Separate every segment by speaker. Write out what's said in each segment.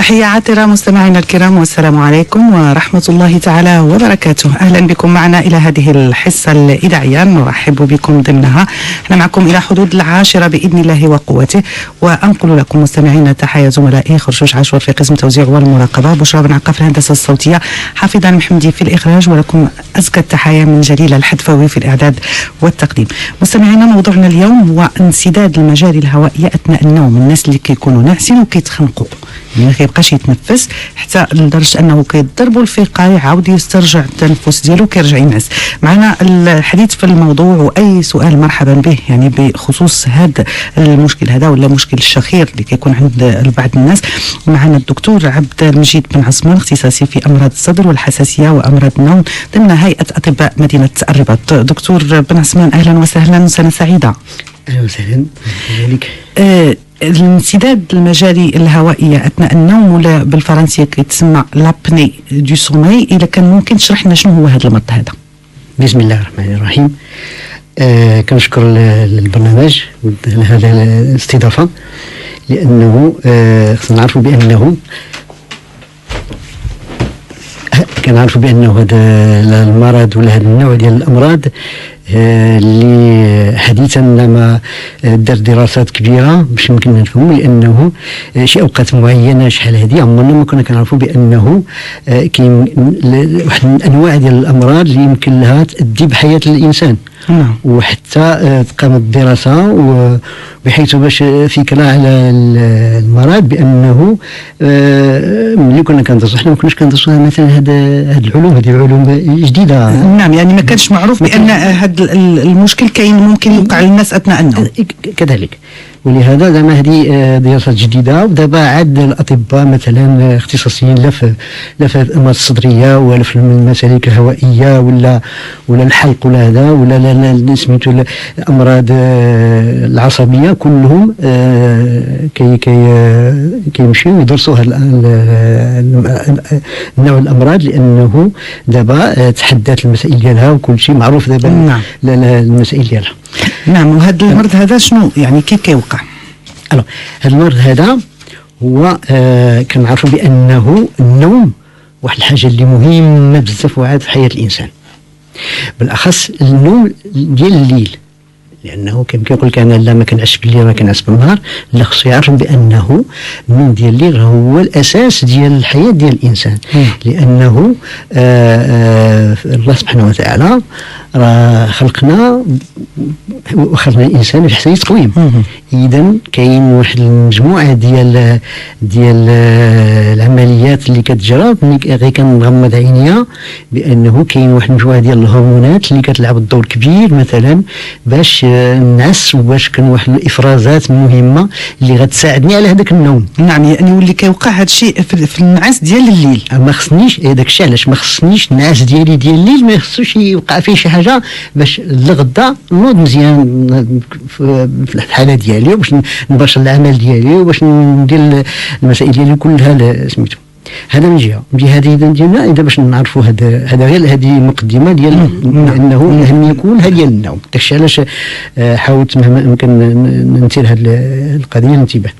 Speaker 1: تحية عاطرة مستمعينا الكرام، والسلام عليكم ورحمة الله تعالى وبركاته. أهلا بكم معنا إلى هذه الحصة الإذاعية، نرحب بكم ضمنها. احنا معكم إلى حدود 10 بإذن الله وقوته، وأنقل لكم مستمعينا تحية زملائي خرشوش عاشور في قسم التوزيع والمراقبة، بشرى بن عقا في الهندسة الصوتية، حافظ المحمدي في الإخراج، ولكم أزكى التحية من جليل الحدفاوي في الإعداد والتقديم. مستمعينا، موضوعنا اليوم هو انسداد المجاري الهوائية أثناء النوم. الناس اللي كيكونوا ناعسين وكيتخنقوا، يعني ما كيبقاش يتنفس حتى لدرجه انه كيضربوا الفقاع، يعاود يسترجع التنفس ديالو كيرجع ينعس. معنا الحديث في الموضوع واي سؤال مرحبا به، يعني بخصوص هذا المشكل هذا ولا مشكل الشخير اللي كيكون عند بعض الناس. معنا الدكتور عبد المجيد بن عثمان، اختصاصي في امراض الصدر والحساسيه وامراض النوم ضمن هيئه اطباء مدينه الرباط. دكتور بن عثمان، اهلا وسهلا، سنه سعيده.
Speaker 2: اهلا وسهلا بك.
Speaker 1: الانسداد المجاري الهوائيه اثناء النوم، ولا بالفرنسيه كيتسمى لابني دو سومي، اذا كان ممكن تشرح لنا شنو هو هذا المرض هذا؟
Speaker 2: بسم الله الرحمن الرحيم. كنشكر البرنامج هذا الاستضافه، لانه خصنا نعرفوا بانه هذا المرض ولا هذا النوع ديال الامراض اللي حديثا ما دار دراسات كبيره باش يمكن نفهموا، لانه شي اوقات معينه شحال هذه عمرنا ما كنا كنعرفوا بانه كاين واحد من انواع ديال الامراض اللي يمكن لها تؤدي بحياه الانسان. وحتى تقامت الدراسه بحيث باش فكره على المرض بانه ملي كنا كندرسوا حنا ما كناش كندرسوا مثلا هاد العلوم، هذه علوم جديده.
Speaker 1: نعم، يعني ما كانش معروف بان هذا المشكل كاين ممكن يوقع للناس اثناء النوم
Speaker 2: كذلك. ولهذا زعما هذه دراسات جديده، ودابا عاد الاطباء مثلا اختصاصيين لا في الامراض الصدريه ولا في المسالك الهوائيه ولا الحلق ولا هذا ولا سميتو الامراض العصبيه، كلهم كيمشيو يدرسوا هذا النوع الامراض، لانه دابا تحدات المسائل ديالها وكل شيء معروف دابا.
Speaker 1: نعم.
Speaker 2: المسائل ديالها.
Speaker 1: نعم. وهذا المرض هذا شنو يعني كيف كيوقع؟
Speaker 2: هذا المرض هذا هو كنعرفوا بانه النوم واحد الحاجه اللي مهمه بزاف وعاد في حياه الانسان، بالاخص النوم ديال الليل، لانه كما كيقول لك انا لا ما كنعس بالليل ما كنعس بالنهار، لا خصو يعرف بانه النوم ديال الليل هو الاساس ديال الحياه ديال الانسان. لانه الله سبحانه وتعالى راه خلقنا الانسان بحسن تقويم. اذا كاين واحد المجموعه ديال العمليات اللي كتجرى غير كنغمض عينيا بانه كاين واحد المجموعه ديال الهرمونات اللي كتلعب دور كبير مثلا باش نعس، وباش كان واحد الافرازات مهمه اللي غتساعدني على هذاك النوم.
Speaker 1: نعم، يعني يولي كيوقع هذا الشيء في النعاس ديال الليل.
Speaker 2: ما خصنيش داك الشيء، علاش ما خصنيش النعاس ديالي ديال الليل ما خصوش يوقع فيه شي حاجه باش لغدا نوض مزيان في الحاله ديالي، وباش نباشر العمل ديالي، وباش ندير المسائل ديالي كلها سميتو. هذا من جهه ديالنا اذا باش نعرفوا هذا غير هذه مقدمه ديال انه اهميه كلها ديال النوم. داكشي علاش حاولت مهما يمكن ننتهي هذه القضيه الانتباه.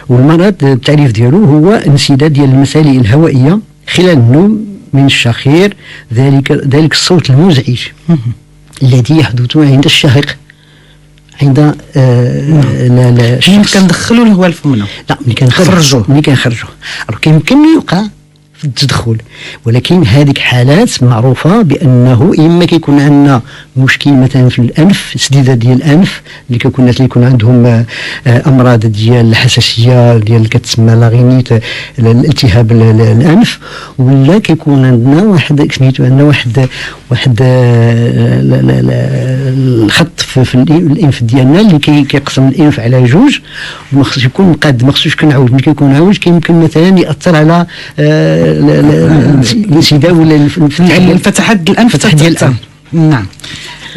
Speaker 2: والمرض التعريف ديالو هو انسداد ديال المسالك الهوائيه خلال النوم من الشخير، ذلك الصوت المزعج الذي يحدث عند الشهق عند لا
Speaker 1: كندخلوا الهواء لفمنا.
Speaker 2: لا، ملي كنخرجوه كيمكن يوقع في التدخل، ولكن هذيك حالات معروفه بانه اما كيكون عندنا مشكل مثلا في الانف، سديده ديال الانف اللي كيكون الناس اللي يكون عندهم امراض ديال الحساسيه ديال كتسمى لاغينيت، الالتهاب الانف، ولا كيكون عندنا واحد سميتو عندنا واحد الخط في الانف ديالنا اللي كيقسم الانف على جوج، وما خصوش يكون مقاد، ما خصوش كنعوج. ملي كيكون عوج كيمكن مثلا ياثر على الانسداد ولا
Speaker 1: فتحات الانف ديال الانف.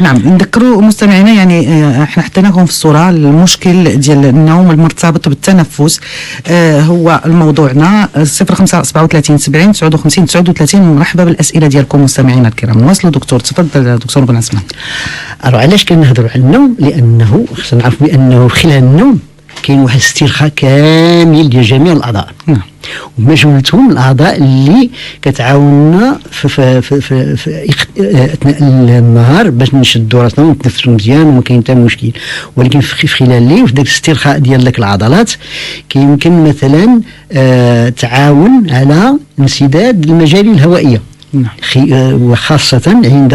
Speaker 1: نعم. نذكروا مستمعينا، يعني احنا حطيناكم في الصوره المشكل ديال النوم المرتبط بالتنفس. هو موضوعنا 05 37 70 59 39. مرحبا بالاسئله ديالكم مستمعينا الكرام. نواصلوا دكتور. تفضل دكتور بن عثمان.
Speaker 2: علاش كنهضروا على النوم؟ لانه خصنا نعرف بانه خلال النوم كاين واحد الاسترخاء كامل ديال جميع الاعضاء.
Speaker 1: نعم.
Speaker 2: ومجموعتهم الاعضاء اللي كتعاوننا في اثناء النهار باش نشدوا راسنا ونتنفسوا مزيان وما كاين حتى مشكل. ولكن في خلال الليل في ذاك الاسترخاء ديال داك العضلات كيمكن مثلا تعاون على انسداد المجاري الهوائيه.
Speaker 1: نعم.
Speaker 2: وخاصة عند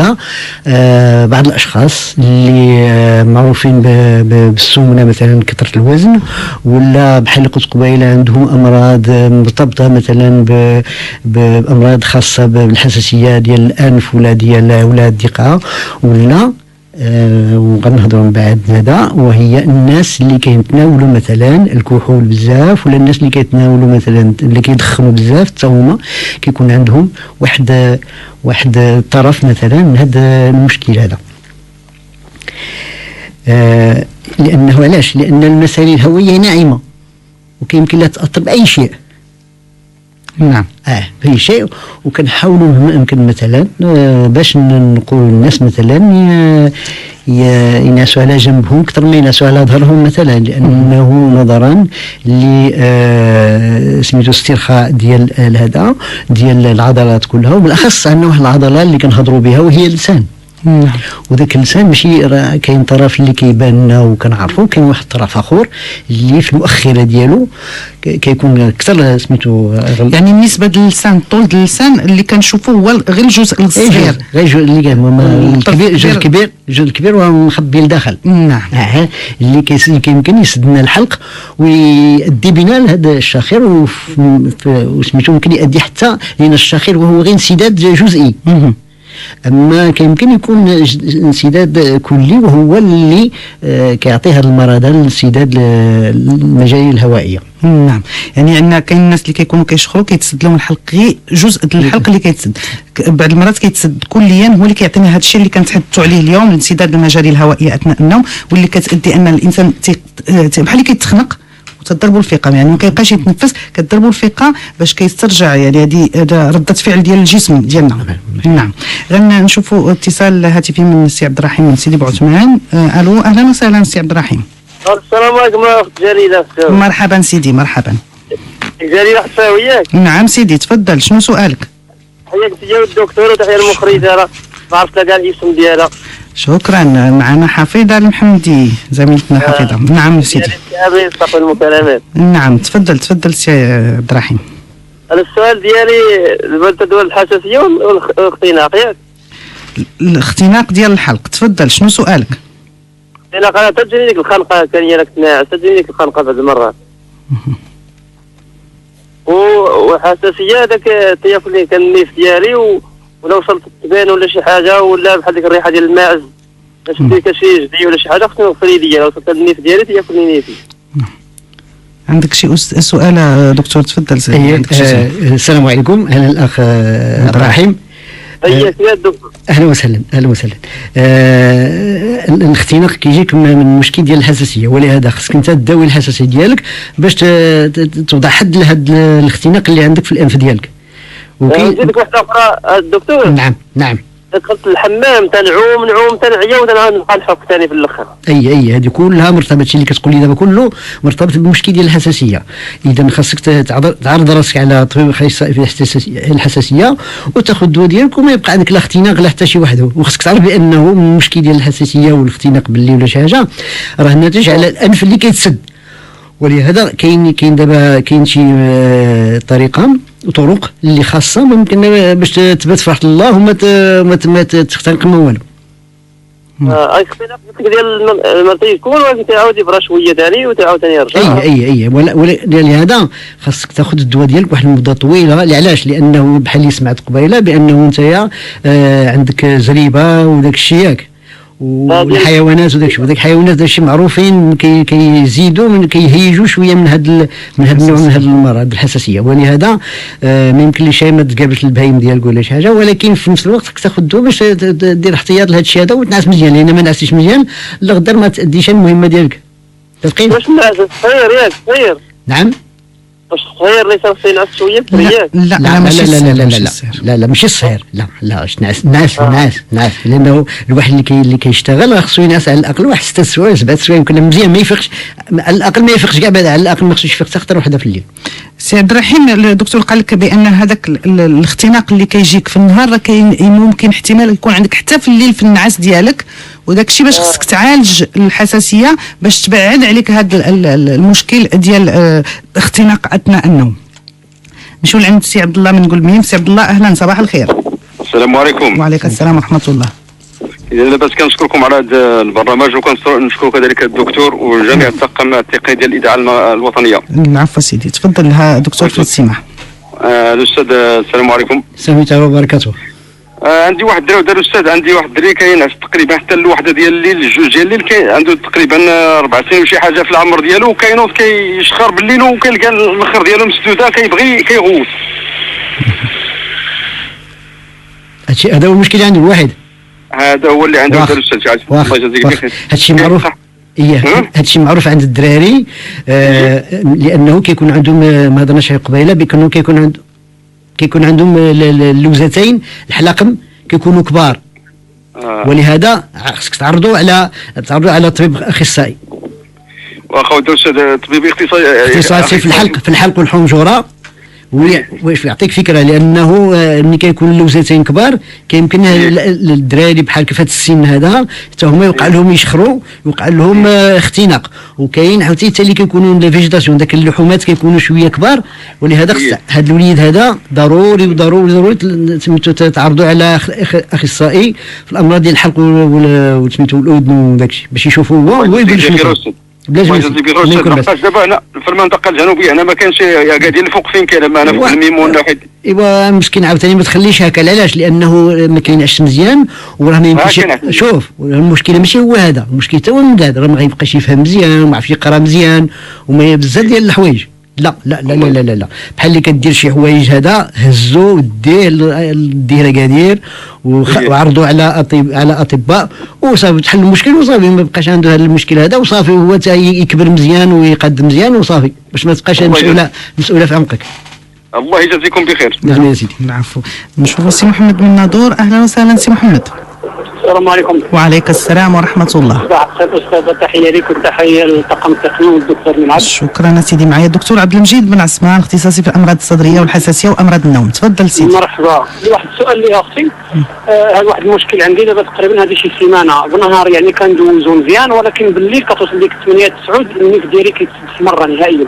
Speaker 2: بعض الأشخاص اللي معروفين بالسمنة مثلا كثرة الوزن، ولا بحال قلت قبيلة عندهم أمراض مرتبطة مثلا بأمراض خاصة بالحساسية ديال الأنف ولا ديال الدقة، ولا وغنهضروا من بعد هذا، وهي الناس اللي كيتناولوا مثلا الكحول بزاف، ولا الناس اللي كيتناولوا مثلا اللي كيدخنوا بزاف حتى هما كيكون عندهم واحد طرف مثلا من هذا المشكل هذا. لأنه علاش؟ لأن المسالي الهوية ناعمة وكيمكن لها تأثر بأي شيء.
Speaker 1: نعم.
Speaker 2: بأي شيء. وكنحاولوا مهما أمكن مثلا باش نقول للناس مثلا ينعسوا على جنبهم أكثر ما ينعسوا على ظهرهم مثلا، لأنه نظرا ل سميتو استرخاء ديال هذا ديال العضلات كلها، وبالأخص عندنا واحد العضلة اللي كنهضروا بها وهي اللسان. وذاك اللسان ماشي كاين طرف اللي كيبان لنا وكنعرفوا، كاين واحد الطرف اخر اللي في المؤخره ديالو كيكون اكثر سميتو
Speaker 1: يعني بالنسبه للسان، طول اللسان اللي كنشوفوه هو غير الجزء الصغير،
Speaker 2: غير الجزء اللي الكبير الجزء الكبير ومخبي لداخل.
Speaker 1: نعم.
Speaker 2: اللي كيمكن يسد لنا الحلق ويؤدي بنا لهذا الشاخر، وسميتو ممكن يؤدي حتى لان الشاخر وهو غير انسداد جزئي. اما كيمكن يكون انسداد كلي وهو اللي كيعطي هذا المرض الانسداد المجاري الهوائيه.
Speaker 1: نعم. يعني عندنا كاين الناس اللي كيكونوا كيشخروا كيتسد لهم الحلق، غير جزء الحلق اللي كيتسد، بعض المرات كيتسد كليا، هو اللي كيعطينا هذا الشيء اللي كنتحدثوا عليه اليوم، انسداد المجاري الهوائيه اثناء النوم، واللي كتؤدي ان الانسان بحال اللي كيتخنق وتضربوا الفقه، يعني ما كيبقاش يتنفس، كتضربوا الفقه باش كيسترجع، يعني هذه رده فعل ديال الجسم ديالنا. نعم. غنشوفوا اتصال هاتفي من السي عبد الرحيم من سيدي بوعثمان. الو، اهلا وسهلا سي عبد الرحيم.
Speaker 3: السلام عليكم اخت جليله.
Speaker 1: مرحبا سيدي، مرحبا.
Speaker 3: جليله حتى وياك.
Speaker 1: نعم سيدي، تفضل، شنو سؤالك؟
Speaker 3: حياك تجاوب الدكتور وتحيه المخرجه، راه ما عرفت كاع الاسم ديالها.
Speaker 1: شكرا. معنا حفيظه المحمدي زميلتنا حفيظه. نعم سيدي.
Speaker 3: المكالمات.
Speaker 1: نعم تفضل سي عبد الرحيم.
Speaker 3: السؤال ديالي تدول الحساسيه والاختناق ياك؟
Speaker 1: الاختناق ديال الحلق، تفضل شنو سؤالك؟
Speaker 3: انا تجيني ديك الخنقه، كان ياك تناعس، تجيني ديك الخنقه بعض المرات. وحساسيه هذاك تياكل كان النيف ديالي، ولا وصلت تبان ولا شي حاجه، ولا بحال ديك الريحه ديال الماعز، شفتي كشي جدي ولا شي حاجه، خصني نغفر يديا، وصلت النيف ديالي تياكلني نيفي.
Speaker 1: عندك شي سؤال دكتور؟ تفضل.
Speaker 2: السلام عليكم. اهلا الاخ عبد الرحيم.
Speaker 3: حياك يا دكتور.
Speaker 2: اهلا وسهلا. الاختناق كيجيك من المشكل ديال الحساسيه، ولهذا خصك انت تداوي الحساسيه ديالك باش توضع حد لهذا الاختناق اللي عندك في الانف ديالك.
Speaker 3: نزيدك واحده اخرى الدكتور.
Speaker 2: نعم.
Speaker 3: دخلت الحمام تنعوم تنعيا ونبقى نحك ثاني في الاخر.
Speaker 2: اي هذه كلها مرتبطه، اللي كتقول لي دابا كله مرتبط بالمشكل ديال الحساسيه. اذا خاصك تعرض راسك على طبيب اخصائي في الحساسيه وتاخذ الدواء ديالك، وما يبقى عندك لا اختناق لا حتى شي وحده. وخصك تعرف بانه المشكل ديال الحساسيه والاختناق باللي ولا شي حاجه راه ناتج على الانف اللي كيتسد. ولهذا كاين دابا شي طرق اللي خاصه ممكن باش تبات في رحمه الله وما تختنق ما والو.
Speaker 3: الاختناق ديال المرتي يكون، ولكن تعاود يبرا شويه ثاني وتعاود ثاني يرجع.
Speaker 2: اي ولهذا خاصك تاخذ الدواء ديالك واحد المده طويله. علاش؟ لانه بحال اللي سمعت قبيله بانه انت عندك زريبه وداك الشيء ياك، والحيوانات وداك الشيء، الحيوانات داك الشيء معروفين كيزيدوا كيهيجوا شويه من هذا النوع من هذا المرض الحساسيه. ولهذا ما يمكنليش ما تقابلش البهيم ديالك ولا شي حاجه، ولكن في نفس الوقت خصك تاخذ الدواء باش دير احتياط لهذا الشيء هذا وتنعس مزيان، لان ما نعستيش مزيان لغدا ما تاديش المهمه ديالك.
Speaker 3: واش نعس صغير ياك صغير؟
Speaker 2: نعم
Speaker 3: واش صغير اللي خصو ينعس شويه في
Speaker 1: لا
Speaker 3: الرياض؟
Speaker 1: لا
Speaker 2: لا
Speaker 1: ماشي
Speaker 2: لا لا لا
Speaker 1: السهر،
Speaker 2: لا
Speaker 1: ماشي
Speaker 2: لا
Speaker 1: السهر.
Speaker 2: لا لا ماشي الصهير، لا واش نعس لانه الواحد اللي كيشتغل خصو ينعس على الاقل واحد 6 سوايع 7 سوايع، يمكن مزيان ما يفيقش على الاقل، ما يفيقش كاع بعد، على الاقل ما خصوش يفيق حتى خطره وحده في الليل.
Speaker 1: سي عبد الرحيم، الدكتور قال لك بان هذاك الاختناق اللي كيجيك في النهار راه ممكن احتمال يكون عندك حتى في الليل في النعاس ديالك، وداك الشيء باش خصك تعالج الحساسيه باش تبعد عليك هذا المشكل ديال الاختناق اثناء النوم. نمشيو لعند سي عبد الله من قلميم. سي عبد الله اهلا، صباح الخير.
Speaker 4: السلام عليكم.
Speaker 1: وعليكم السلام ورحمه الله.
Speaker 4: اذا لاباس كنشكركم على هذا البرنامج، وكنشكر كذلك الدكتور وجميع الطاقم التقني ديال الاذاعه الوطنيه.
Speaker 1: العفو سيدي، تفضل دكتور في السماح.
Speaker 4: الاستاذ السلام عليكم.
Speaker 2: السلام عليكم وبركاته.
Speaker 4: عندي واحد الدري الاستاذ، عندي واحد الدري كينعس تقريبا حتى الوحده ديال الليل، الجوج ديال الليل، عنده تقريبا 4 سنين وشي حاجه في العمر ديالو، وكاينوض كيشخر بالليل وكيلقى المخر ديالو مسدوده كيبغي كيغوت.
Speaker 2: هذا هو المشكل عنده الواحد.
Speaker 4: هذا هو اللي عنده الاستاذ. الله يجازيك بخير.
Speaker 2: هادشي معروف. هادشي معروف عند الدراري، لانه كيكون عندهم، ما هضرناش عليه قبيله، بانه كيكون عندهم اللوزتين الحلقم كيكونوا كبار، ولهذا خصك تعرضوا على طبيب اخصائي.
Speaker 4: واخا الاستاذ طبيب
Speaker 2: اختصاصي في الحلق والحنجره، واش يعطيك فكره، لانه ملي كيكون اللوزتين كبار كيمكن الدراري بحال كيف هذا السن هذا حتى هما يوقع لهم يشخروا، يوقع لهم اختناق. وكاين عاوتاني حتى اللي كيكونوا لا فيجيتاسيون، داك اللحومات كيكونوا شويه كبار، ولهذا خص هذا الوليد هذا ضروري سميتو تعرضوا على اخصائي في الامراض ديال الحلق وسميتو والاذن وداك الشيء باش يشوفوا هو يقول شنو. بلا
Speaker 4: جوج دابا هنا في المنطقه الجنوبيه هنا ما كانش قاعدين الفوق فين كاين، انا في الميمون واحد.
Speaker 2: ايوا مسكين عاوتاني ما تخليش هكا، علاش؟ لانه ما كاينش مزيان وراه ما يمكنش. شوف المشكله ماشي هو هذا، المشكل حتى هو من هذا، راه ما غيبقاش يفهم مزيان وما عرفش يقرا مزيان وما بزاف ديال الحوايج. لا لا لا لا لا لا بحال اللي كدير شي حوايج هذا هزو ديه للديره وعرضوا على اطباء وصافي تحل المشكل وصافي، ما بقاش عنده هذا المشكل هذا وصافي، هو يكبر مزيان ويقد مزيان وصافي، باش ما تبقاش مسؤوله في عمقك.
Speaker 4: الله يجازيكم بخير.
Speaker 2: نعم يا سيدي.
Speaker 1: العفو. نشوفوا سي محمد من ناظور. اهلا وسهلا سي محمد.
Speaker 3: السلام عليكم.
Speaker 1: وعليكم السلام ورحمه الله.
Speaker 3: صباح الخير استاذ، تحيه لك وتحيه للطاقم التقني والدكتور من عبد.
Speaker 1: شكرا سيدي. معايا الدكتور عبد المجيد بن عثمان، اختصاصي في الامراض الصدريه والحساسيه وامراض النوم. تفضل سيدي.
Speaker 3: مرحبا. واحد السؤال لي اختي، هذا واحد المشكل عندي دابا تقريبا هذه شي سيمانه، بالنهار يعني كندوزو مزيان، ولكن بالليل كتوصل ليك 8 9 النيف ديالي كيتمرر نهائيا.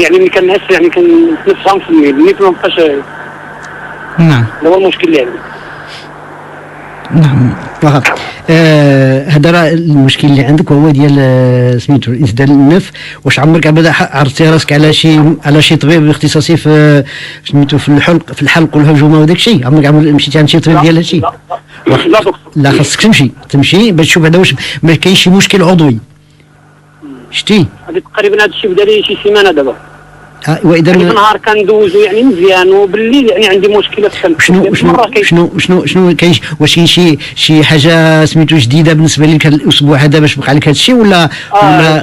Speaker 3: يعني ملي كنعس يعني كنتنفسهم في الليل، النيف ما بقاش.
Speaker 1: نعم.
Speaker 3: هذا هو المشكل اللي عندي.
Speaker 1: نعم.
Speaker 2: هذا راه المشكل اللي عندك وهو ديال سميتو انسداد النف. واش عمرك ابدا عرفتي راسك على شي طبيب اختصاصي في سميتو في الحلق والهجومه وداك الشيء؟ عمرك مشيتي عند شي طبيب ديال هادشي؟
Speaker 3: لا دكتور.
Speaker 2: لا خاصك تمشي باش تشوف هذا واش ما كاينش شي مشكل عضوي. شتي
Speaker 3: هذه تقريبا هذا الشيء بدا لي شي سيمانه دابا.
Speaker 2: واذا
Speaker 3: يعني بالنهار كندوزو يعني مزيان، وبالليل يعني عندي مشكله في
Speaker 2: شنو كاين؟ واش كاين شي حاجه سميتو جديده بالنسبه لك هذا الاسبوع هذا باش وقع لك هذا الشيء ولا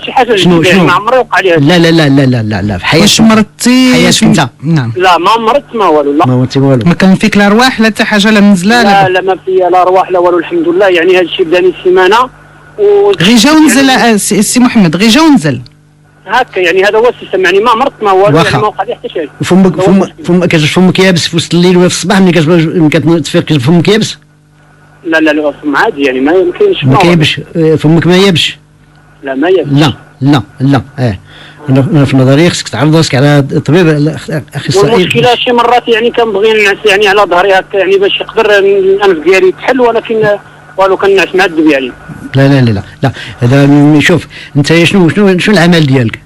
Speaker 3: شي حاجه جديده ما عمري وقع لي؟
Speaker 2: لا لا لا لا لا لا لا في حياتك.
Speaker 1: واش مرضتي؟
Speaker 2: حياتك انت؟
Speaker 1: نعم.
Speaker 3: لا ما مرضت ما والو. لا
Speaker 2: ما مرضتي والو.
Speaker 1: ما كان فيك لا ارواح لا حتى حاجه لا منزله؟
Speaker 3: لا ما فيا لا ارواح لا والو الحمد لله. يعني هذا الشيء بداني السيمانه
Speaker 1: غي جا ونزل. سي محمد غي جا ونزل
Speaker 3: هكا، يعني هذا هو السيستم. يعني ما مرضت ما والو، يعني ما وقع لي حتى شيء.
Speaker 2: فمك يابس في وسط الليل وفي الصباح ملي كتفيق فمك يابس؟
Speaker 3: لا فم عادي، يعني ما يمكنش.
Speaker 2: ما كيبش فمك ما يابش؟
Speaker 3: لا ما يابش.
Speaker 2: لا انا في نظري خصك تعرض راسك على طبيب اخصائي.
Speaker 3: والمشكله شي مرات يعني كنبغي نعس يعني على ظهري هكا، يعني باش يقدر الانف ديالي يتحل، ولكن والو كنعس معذب يعني.
Speaker 2: لا هذا شوف انت شنو العمل ديالك؟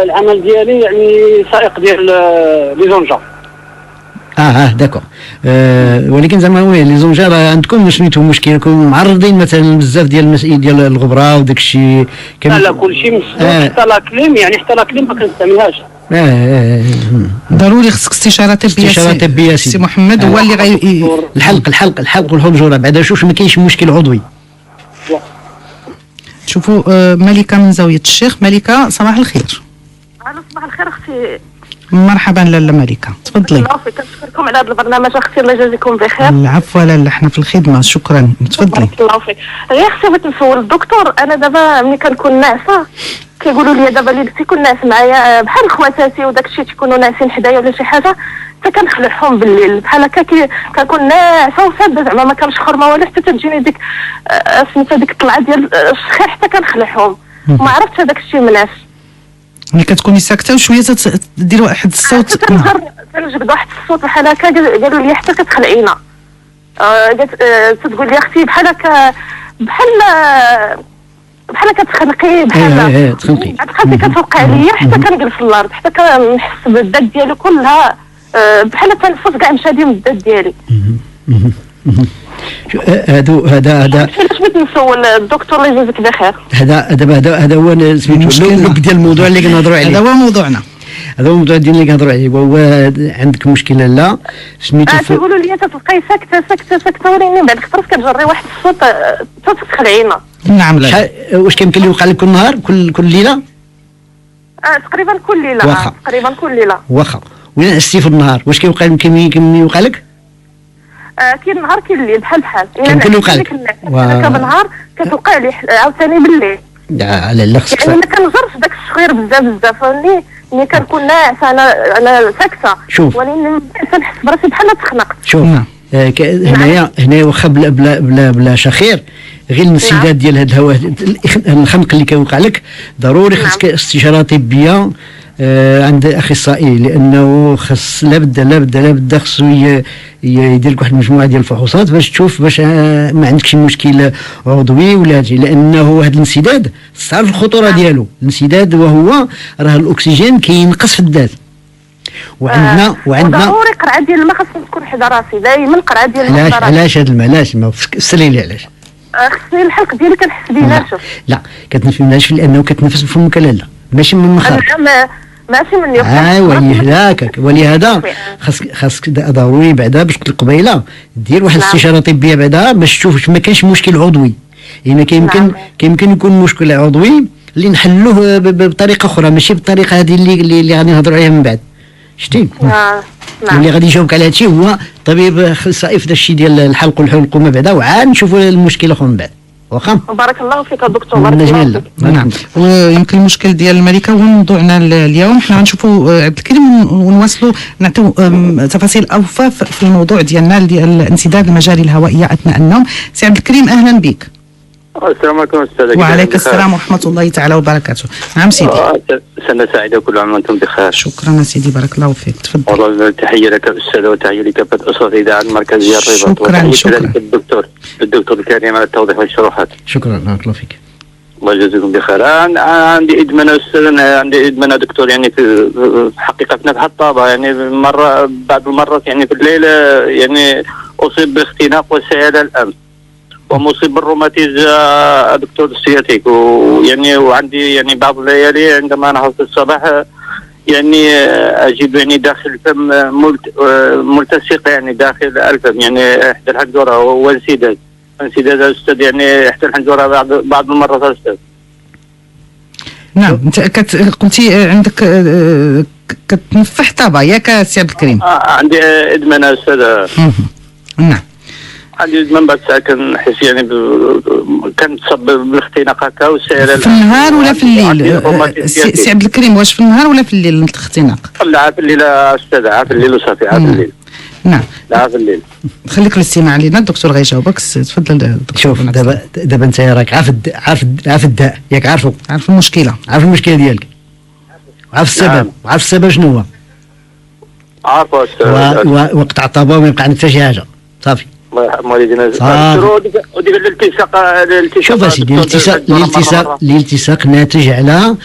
Speaker 3: العمل ديالي يعني سائق ديال لي زونجا.
Speaker 2: داكور. ولكن زعما لي زونجا راه عندكم سميتو مشكل، راكم معرضين مثلا بزاف ديال المسائل ديال الغبره وداك الشيء.
Speaker 3: لا كلشي مسدود، حتى لاكليم يعني حتى لاكليم ما كنستعملهاش.
Speaker 1: ضروري خصك استشاره طبيه. سي محمد هو اللي
Speaker 2: الحلق والحنجره بعدا شوف ما كاينش مشكل عضوي.
Speaker 1: شوفوا ملكه من زاويه الشيخ. ملكه صباح الخير.
Speaker 5: الو صباح الخير اختي.
Speaker 1: مرحبا لاله ملكه، تفضلي.
Speaker 5: الله يفيك، كنشكركم على هذا البرنامج اختي، الله يجازيكم بخير.
Speaker 1: العفو لاله، احنا في الخدمه، شكرا، تفضلي.
Speaker 5: بارك الله فيك. غير اختي بغيت نسول الدكتور، انا دابا ملي كنكون ناعسه كيقولوا لي دابا اللي تيكون ناعس معايا بحال خواتاتي وداك الشيء تيكونوا ناعسين حدايا ولا شي حاجه، حتى كنخلعهم بالليل بحال هكا كنكون ناعسه وساده زعما ما كانش خرمه ولا حتى تجيني ديك سميتها ديك الطلعه ديال الشخير حتى كنخلعهم. ما عرفتش هذاك الشيء مناش.
Speaker 1: ملي كتكوني ساكته وشويه تدير واحد الصوت.
Speaker 5: تنجبد واحد الصوت بحال هكا، قالوا لي حتى كتخلعينا. قالت تقول لي اختي بحال هكا بحال كتخنقي بحال
Speaker 2: تخنقي
Speaker 5: بحال كتوقع ليا حتى كنجلس في الارض حتى كنحس بالذات ديالي كلها بحال التنفس كاع مشادي من الذات ديالي.
Speaker 2: هذا
Speaker 5: علاش بغيت نسول الدكتور الله يجازيك بخير.
Speaker 2: هذا هو سميتو اللوك ديال الموضوع اللي كنهضروا عليه.
Speaker 1: هذا هو موضوعنا.
Speaker 2: هذا هو الموضوع ديالنا اللي كنهضروا عليه، وهو عندك مشكله لا سميتو
Speaker 5: تيقولوا لي تتبقاي ساكته ولكن من بعد خطرات كتجري واحد الصوت تتخلعينا.
Speaker 1: نعم لا.
Speaker 2: واش كيمكن لي يوقع لك كل نهار كل ليله؟
Speaker 5: تقريبا كل ليله. تقريبا كل ليله.
Speaker 2: واخا وين عستي في النهار واش كيوقع يوقع لك؟
Speaker 5: كاين النهار كاين الليل بحال
Speaker 2: كيمكن يوقع لك.
Speaker 5: بالنهار كتوقع لي عاوتاني بالليل.
Speaker 2: لا خصك
Speaker 5: يعني ما كنجرش داك الصغير بزاف فهمني. ملي كنكون ناعسه انا ساكته ولكن كنحس براسي بحال تخنقت.
Speaker 2: شوف هنايا واخا بلا شخير، غير الانسداد ديال هذا الهواء الخنق اللي كيوقع لك ضروري خصك استشاره طبيه عند اخصائي، لانه خص لابد خصو يدير لك واحد المجموعه ديال الفحوصات باش تشوف باش ما عندكش مشكل عضوي ولا هادشي، لانه هذا الانسداد تعرف الخطوره ديالو. الانسداد وهو راه الاكسجين كينقص في الذات. وعندنا
Speaker 5: ضروري قرعه ديال الماء خاصني تكون حدا راسي دائما، قرعه ديال الماء.
Speaker 2: علاش هذا الماء؟ علاش ما سالي لي علاش؟
Speaker 5: خصني الحلق ديالي كنحس بيه ناشف.
Speaker 2: لا كتنفس ناشف لانه كتنفس بفمك لالا ماشي من المخرج.
Speaker 5: ماشي مني.
Speaker 2: هكاك ولهذا خاصك ضروري بعدا باش قلت قبيله دير واحد الاستشاره طبيه بعدا باش تشوف ما كاينش مشكل عضوي. يعني كيمكن يكون مشكل عضوي اللي نحلوه بطريقه اخرى ماشي بالطريقه هذه اللي غادي نهضروا عليها من بعد. شتي؟ اللي غادي يجاوبك على هادشي هو طبيب اخصائي في داك الشيء ديال الحلق والحلق وما بعدا، وعاد نشوفوا المشكل اخر من بعد. واخا
Speaker 5: بارك الله فيك دكتور. بارك الله فيك.
Speaker 1: نعم. ويمكن المشكل ديال الملكه هو موضوعنا اليوم. حنا غنشوفوا عبد الكريم ونواصلوا نعطيو تفاصيل اوفى في الموضوع ديالنا ديال انسداد المجاري الهوائيه اثناء النوم. سي عبد الكريم اهلا بك.
Speaker 3: السلام عليكم استاذ.
Speaker 1: وعليك السلام ورحمه الله تعالى وبركاته. نعم سيدي.
Speaker 3: سنه سعيده وكل عام وانتم بخير.
Speaker 1: شكرا سيدي، بارك الله فيك، تفضل.
Speaker 3: والله تحيه لك استاذ وتحيه لكافه اسره الاذاعه المركزيه الرباط.
Speaker 1: شكرا
Speaker 3: الدكتور الكريم على التوضيح والشروحات.
Speaker 2: شكرا بارك الله فيك.
Speaker 3: الله يجزيكم بخير. عندي ادمان استاذ، عندي ادمان دكتور، يعني في حقيقه في نفس الطابه، يعني مره بعض المرات يعني في الليل يعني اصيب باختناق وسيلان الانف، ومصيب بالروماتيز دكتور السياتيك، ويعني وعندي يعني بعض الليالي عندما انهض في الصباح يعني اجد يعني داخل الفم ملتصق يعني داخل الفم، يعني احدى الحنجره وانسداد استاذ، يعني احدى الحنجره بعض المرات استاذ.
Speaker 1: نعم. انت قلتي عندك كتنفح طابه ياك سي عبد الكريم؟
Speaker 3: عندي ادمان استاذ.
Speaker 1: نعم.
Speaker 3: عندي من بعد ساعه كنحس يعني كنتصب بالاختناق هكا والسيلان.
Speaker 1: في النهار ولا في الليل؟ سي عبد الكريم واش في النهار ولا في الليل الاختناق؟
Speaker 3: لا في الليل استاذ، في الليل وصافي، في الليل.
Speaker 1: نعم.
Speaker 3: لا في الليل.
Speaker 1: خليك الاستماع لينا، الدكتور غيجاوبك. تفضل دكتور.
Speaker 2: شوف دابا انت راك عارف الداء ياك، عارف المشكله ديالك، عارف السبب، وعارف السبب شنو هو.
Speaker 3: عارفه استاذ.
Speaker 2: وقطع الطابه وما يبقى عندك حتى شي حاجه صافي.
Speaker 3: الله يرحم والدينا. وديك الالتصاق.
Speaker 2: شوف اسيدي، الالتصاق ناتج على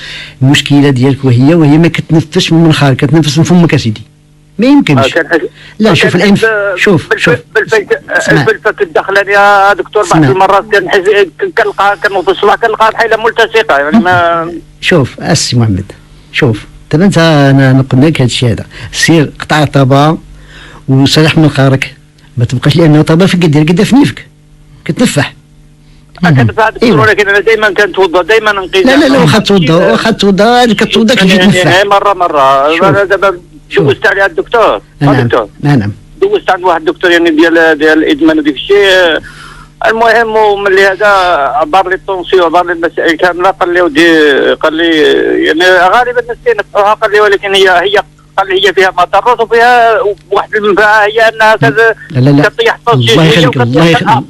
Speaker 2: المشكله ديالك، وهي ما كتنفسش من المنخار، كتنفس من فمك اسيدي. ما يمكنش. لا شوف الانف، شوف
Speaker 3: بالفك الداخلاني يا دكتور بعض المرات كنحس كنلقى كنوض الصباح كنلقى بحال ملتصقه، يعني ما. شوف
Speaker 2: اسي محمد، شوف دابا انت انا قلنا لك هذا الشيء هذا، سير قطع الطابه وصلح منخارك، ما تبقاش، لانه طابه في قدها في نيفك كتنفح.
Speaker 3: كتدفع الدكتور، ولكن انا دائما كنتوضا، دائما نقيس.
Speaker 2: لا واخا توضا كتوضا كتجي تنفع.
Speaker 3: مره دابا دوزت عليها الدكتور.
Speaker 2: نعم
Speaker 3: دوزت عند واحد الدكتور يعني ديال الادمان وديك الشيء. المهم وملي هذا عبر لي الطونسيون، عبر لي المسائل كامله، قال لي ودي، قال لي يعني غالبا الناس كينفعوها، قال لي ولكن هي قال لي هي فيها مضرات وفيها واحد المنفعه، هي انها كطيح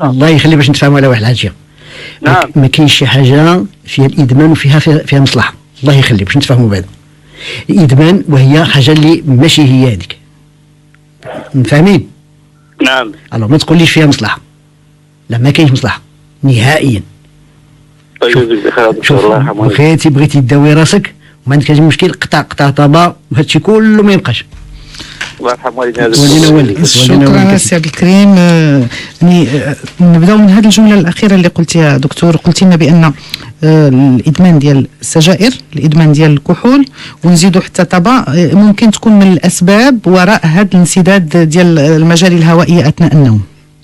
Speaker 2: الله يخلي باش نتفاهموا على واحد الحاجه.
Speaker 3: نعم.
Speaker 2: ما كاينش شي حاجه فيها الادمان وفيها مصلحه، الله يخلي باش نتفاهموا بعدا. الادمان وهي حاجه اللي ماشي هي هذيك، فاهمين؟
Speaker 3: نعم.
Speaker 2: الو ما تقوليش فيها مصلحه، لا ما كاينش مصلحه نهائيا. شوف وخيتي بغيتي تداوي راسك وما عندكش مشكل، قطع طابا وهادشي كله ما يبقاش.
Speaker 3: الله يرحم والدينا.
Speaker 1: شكرا سي عبد الكريم. يعني نبداو من هذه الجمله الاخيره اللي قلتيها دكتور، قلتي لنا بان الادمان ديال السجائر، الادمان ديال الكحول، ونزيدوا حتى طبا ممكن تكون من الاسباب وراء هذا الانسداد ديال المجاري الهوائيه اثناء النوم.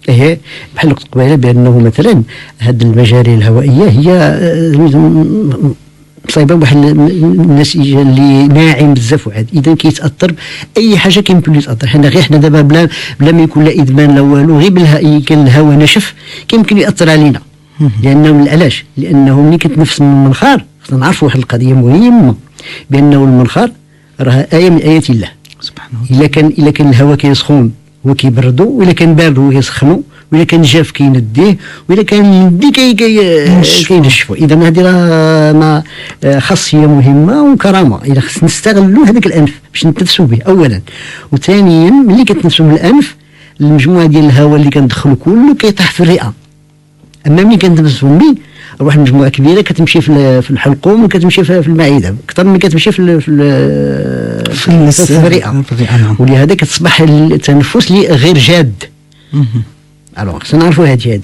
Speaker 2: ايه بحال قلت قبيله بانه مثلا هذه المجاري الهوائيه هي صايبه واحد النسيج اللي ناعم بزاف وعاد، اذا كيتاثر اي حاجه كيمكن له يتاثر. حنا دابا بلا ما يكون لا ادمان لا والو، غير كان الهواء نشف كيمكن ياثر علينا. لانه علاش؟ لانه ملي كتنفس من المنخار خصنا نعرفوا واحد القضيه مهمه، بانه المنخار راه ايه من ايات الله
Speaker 1: سبحانه وتعالى.
Speaker 2: الا كان الهواء كيسخن هو كيبردو، وإلا كان بارد هو كيسخنو، وإلا كان جاف كينديه، وإلا كان يندي كينشفو. إذا هذه راه خاصية مهمة وكرامة، إذا خصنا نستغلوا هذاك الأنف باش نتنفسوا به أولا، وثانيا ملي كتنفسوا من الأنف المجموعة ديال الهواء اللي كندخلوا كله كيطيح في الرئة. أما ملي كنتنفسوا به واحد المجموعة كبيرة كتمشي في الحلقوم وكتمشي في المعدة أكثر من كتمشي في الرئة، ولهذا كتصبح التنفس لي غير جاد. الوغ خصنا نعرفوا هذه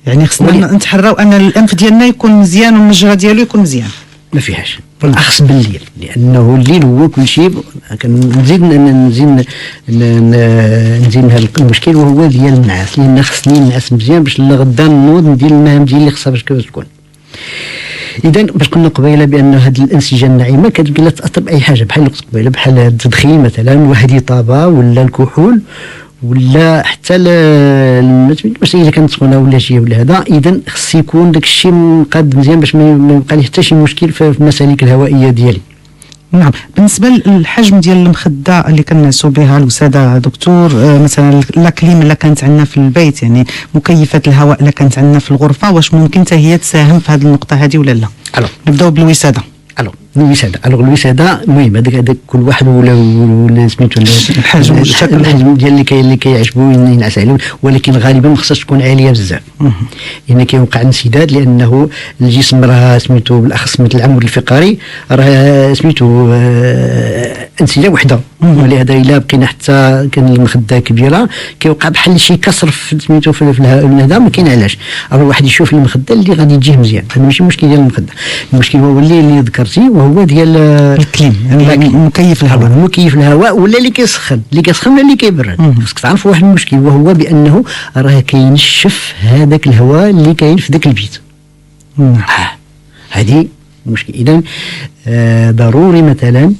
Speaker 1: يعني خصنا نتحراو ان الانف ديالنا يكون مزيان والمجرى ديالو يكون مزيان،
Speaker 2: ما فيهاش. بالاخص بالليل، لانه الليل هو كل شيء. كنزيد هذا المشكل وهو ديال النعاس، لان خصني نعس مزيان باش لغدا نوض ندير المهام ديالي اللي خصها باش تكون. اذا باش قلنا قبيله بان هذه الانسجه الناعمه كتمكن لا تاثر باي حاجه، بحال اللي قلت قبيله بحال التدخين مثلا، وهذه طابا ولا الكحول ولا حتى المسائل اذا كانت سخونه ولا شي ولا هذا. اذا خص يكون داك الشيء مقاد مزيان باش ما يبقى لي حتى شي مشكل في المسالك الهوائيه ديالي.
Speaker 1: نعم. بالنسبه للحجم ديال المخده اللي كنعسوا بها الوساده دكتور، مثلا لاكليم اللي كانت عندنا في البيت، يعني مكيفات الهواء اللي كانت عندنا في الغرفه، واش ممكن حتى هي تساهم في هذه النقطه هذه ولا لا؟ نبداو بالوساده. الوساده المهم هذاك كل واحد ولا سميتو الحجم ديال اللي كيعجبو ينعس عليه، ولكن غالبا ما خصهاش تكون عاليه بزاف، لان كيوقع انسداد، لانه الجسم راه سميتو بالاخص مثل العمود الفقري راه سميتو انسجه وحده، ولهذا الا بقينا حتى كان المخده كبيره كيوقع بحال شي كسر في سميتو في هذا، ما كاين علاش. الواحد يشوف المخده اللي غادي تجيه مزيان، هذا ماشي مشكل ديال المخده، المشكل هو اللي ذكرتي وهو ديال الكليم، مكيف
Speaker 2: الهواء ولا اللي كيسخن ولا اللي كيبرد. خصك تعرف واحد المشكل وهو بانه راه كينشف هذاك الهواء اللي كاين في ذاك البيت. هذه المشكل. اذا ضروري مثلا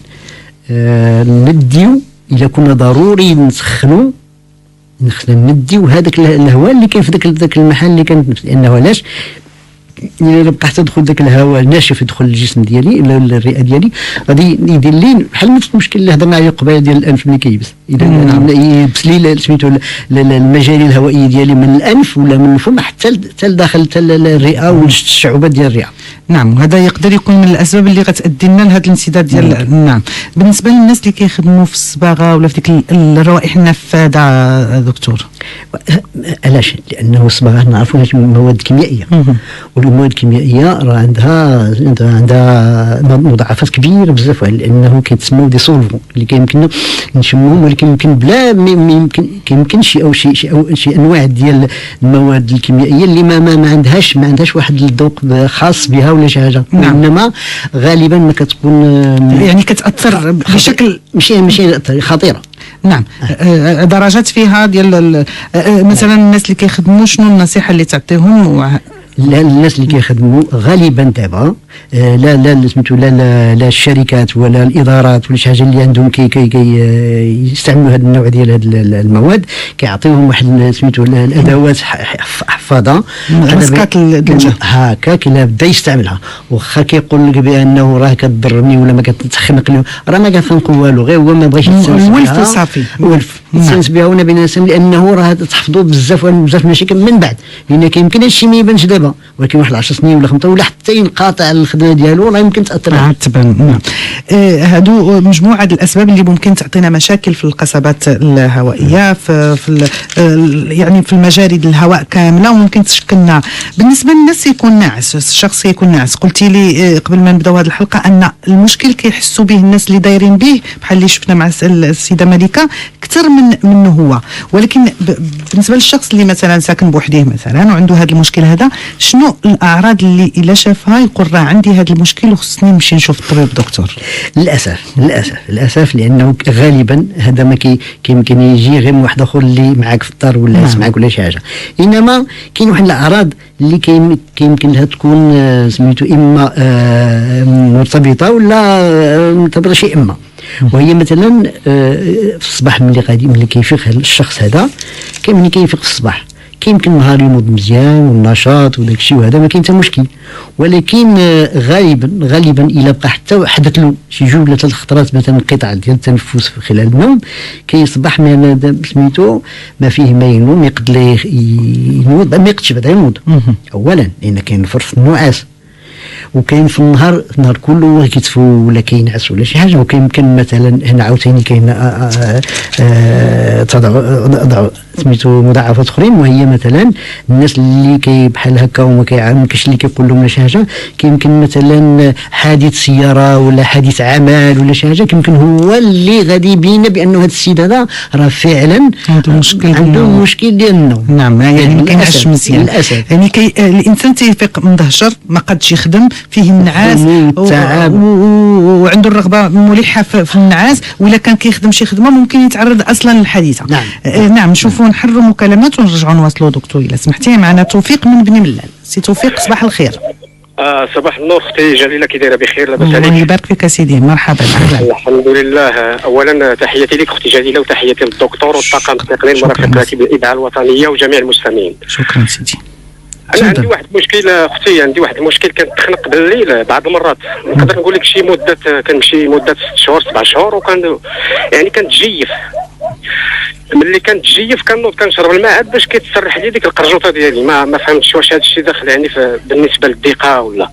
Speaker 2: نديو، اذا كنا ضروري نسخنوا خصنا نديو هذاك الهواء اللي كاين في ذاك المحل اللي كنتنفس، لانه علاش الا بقى حتى يدخل ذاك الهواء ناشف يدخل الجسم ديالي ولا الرئه ديالي غادي يدير لي بحال نفس المشكل اللي هضرنا عليه قبيله ديال الانف ملي كيبس. اذا يبس لي سميتو المجاري الهوائيه ديالي من الانف ولا من الفم حتى لداخل حتى الرئه والشعوبات ديال الرئه.
Speaker 1: نعم، وهذا يقدر يكون من الاسباب اللي غتادي لنا لهذا الانسداد ديال. نعم. بالنسبه للناس اللي كيخدموا في الصباغه ولا في ديك الروائح النفاذه دكتور،
Speaker 2: علاش؟ لانه الصباغه نعرفوا مواد كيميائيه، والمواد الكيميائيه راه عندها مضاعفات كبيره بزاف، لانه كيتسموا دي سولفون اللي كيمكن نشموهم، ولكن يمكن بلا كيمكن شي انواع ديال المواد الكيميائيه اللي ما عندهاش واحد الذوق خاص بها ولا شي حاجه. انما غالبا ما كتكون
Speaker 1: يعني كتاثر بشكل
Speaker 2: ماشي خطيره.
Speaker 1: نعم. درجات فيها ديال مثلا الناس اللي كيخدموا، شنو النصيحه اللي تعطيهم
Speaker 2: لا الناس اللي كيخدموا غالبا دابا لا سميتو لا الشركات ولا الادارات ولا شي حاجه اللي عندهم كي يستعملوا هذا النوع ديال هاد المواد كيعطيوهم واحد سميتو الادوات حفاظه
Speaker 1: مسكات الوجه
Speaker 2: هكا كلا بدا يستعملها واخا كيقول لك بانه راه كضرني ولا ما كتخنق لي راه ما كتخنق والو غير هو ما بغاش
Speaker 1: الولف صافي
Speaker 2: ولف تنس بها هنا بين الناس لانه راه تحفظوا بزاف المشاكل من بعد لان كيمكن هادشي ما يبانش دابا ولكن واحد 10 سنين ولا 5 ولا حتى ينقطع الخدمه ديالو راه يمكن تاثر عليه
Speaker 1: تبان. نعم. هادو مجموعه الاسباب اللي ممكن تعطينا مشاكل في القصبات الهوائيه في يعني في المجاري الهواء كامله وممكن تشكلنا. بالنسبه للناس يكون ناعس، الشخص يكون ناعس، قلتي لي قبل ما نبداو هذه الحلقه ان المشكل كيحسوا به الناس اللي دايرين به بحال اللي شفنا مع السيده ملكه اكثر منه هو، ولكن بالنسبه للشخص اللي مثلا ساكن بوحديه مثلا وعنده هذا المشكل هذا، شنو الاعراض اللي الا شافها يقول راه عندي هذا المشكل وخصني نمشي نشوف الطبيب دكتور؟ للاسف لانه غالبا هذا ما كيمكن يجي غير من واحد اخر اللي معاك في الدار ولا يسمعك ولا شي حاجه، انما كاين واحد الاعراض اللي كيمكن لها تكون سميتو اما مرتبطه ولا مرتبطه شي اما، وهي مثلا في الصباح ملي كيفيق الشخص هذا ملي كيفيق في الصباح كيمكن نهار ينوض مزيان والنشاط وداك الشيء وهذا ما كاين حتى مشكل، ولكن غالبا الا بقى حتى حدث له شي 2 ولا 3 خطرات مثلا انقطاع ديال التنفس خلال النوم كيصبح من سميتو ما فيه ما ينوم يقدر ينوض ما يقدش بعدا ينوض اولا لان كاين فرص النعاس، وكاين في النهار كله كيتفو ولا كينعس ولا شي حاجه، وكيمكن مثلا هنا عاوتاني كاين سميتو مضاعفات اخرين، وهي مثلا الناس اللي بحال هكا وما كيعرفش اللي كيقول لهم شي حاجه، كيمكن مثلا حادث سياره ولا حادث عمل ولا شي حاجه كيمكن هو اللي غادي يبين بانه هذا السيد هذا راه فعلا عنده مشكل ديال النوم. نعم يعني ما كينعسش مزيان
Speaker 2: للاسف.
Speaker 1: يعني الانسان تيفيق مدهشر ما قادش يخدم فيه النعاس وعنده الرغبه ملحه في النعاس، ولا كان كيخدم شي خدمه ممكن يتعرض اصلا للحادثه. نعم نشوفوا نحروا مكالمات ونرجعوا نواصلوا دكتور الا سمحتي. معنا توفيق من بني ملال. سي توفيق صباح الخير.
Speaker 6: صباح النور اختي جليله، كي دايره؟ بخير لاباس عليك؟
Speaker 1: الله يبارك فيك سيدي، مرحبا.
Speaker 6: الحمد لله. اولا تحياتي لك اختي جليله وتحياتي للدكتور والطاقم التقني المرافق الراتب للاذاعه الوطنيه وجميع المستمعين.
Speaker 1: شكرا سيدي.
Speaker 6: انا عندي واحد المشكل اختي، عندي واحد المشكل كنتخنق بالليل بعض المرات، نقدر نقول لك شي مده كنمشي مده 6 شهور 7 شهور يعني كنتجيف. ملي كنتجيف كنوض كنشرب الماء باش كيتسرح لي ديك القرجوطه ديالي. ما فهمتش واش هذا الشيء داخل يعني بالنسبه للضيقه ولا.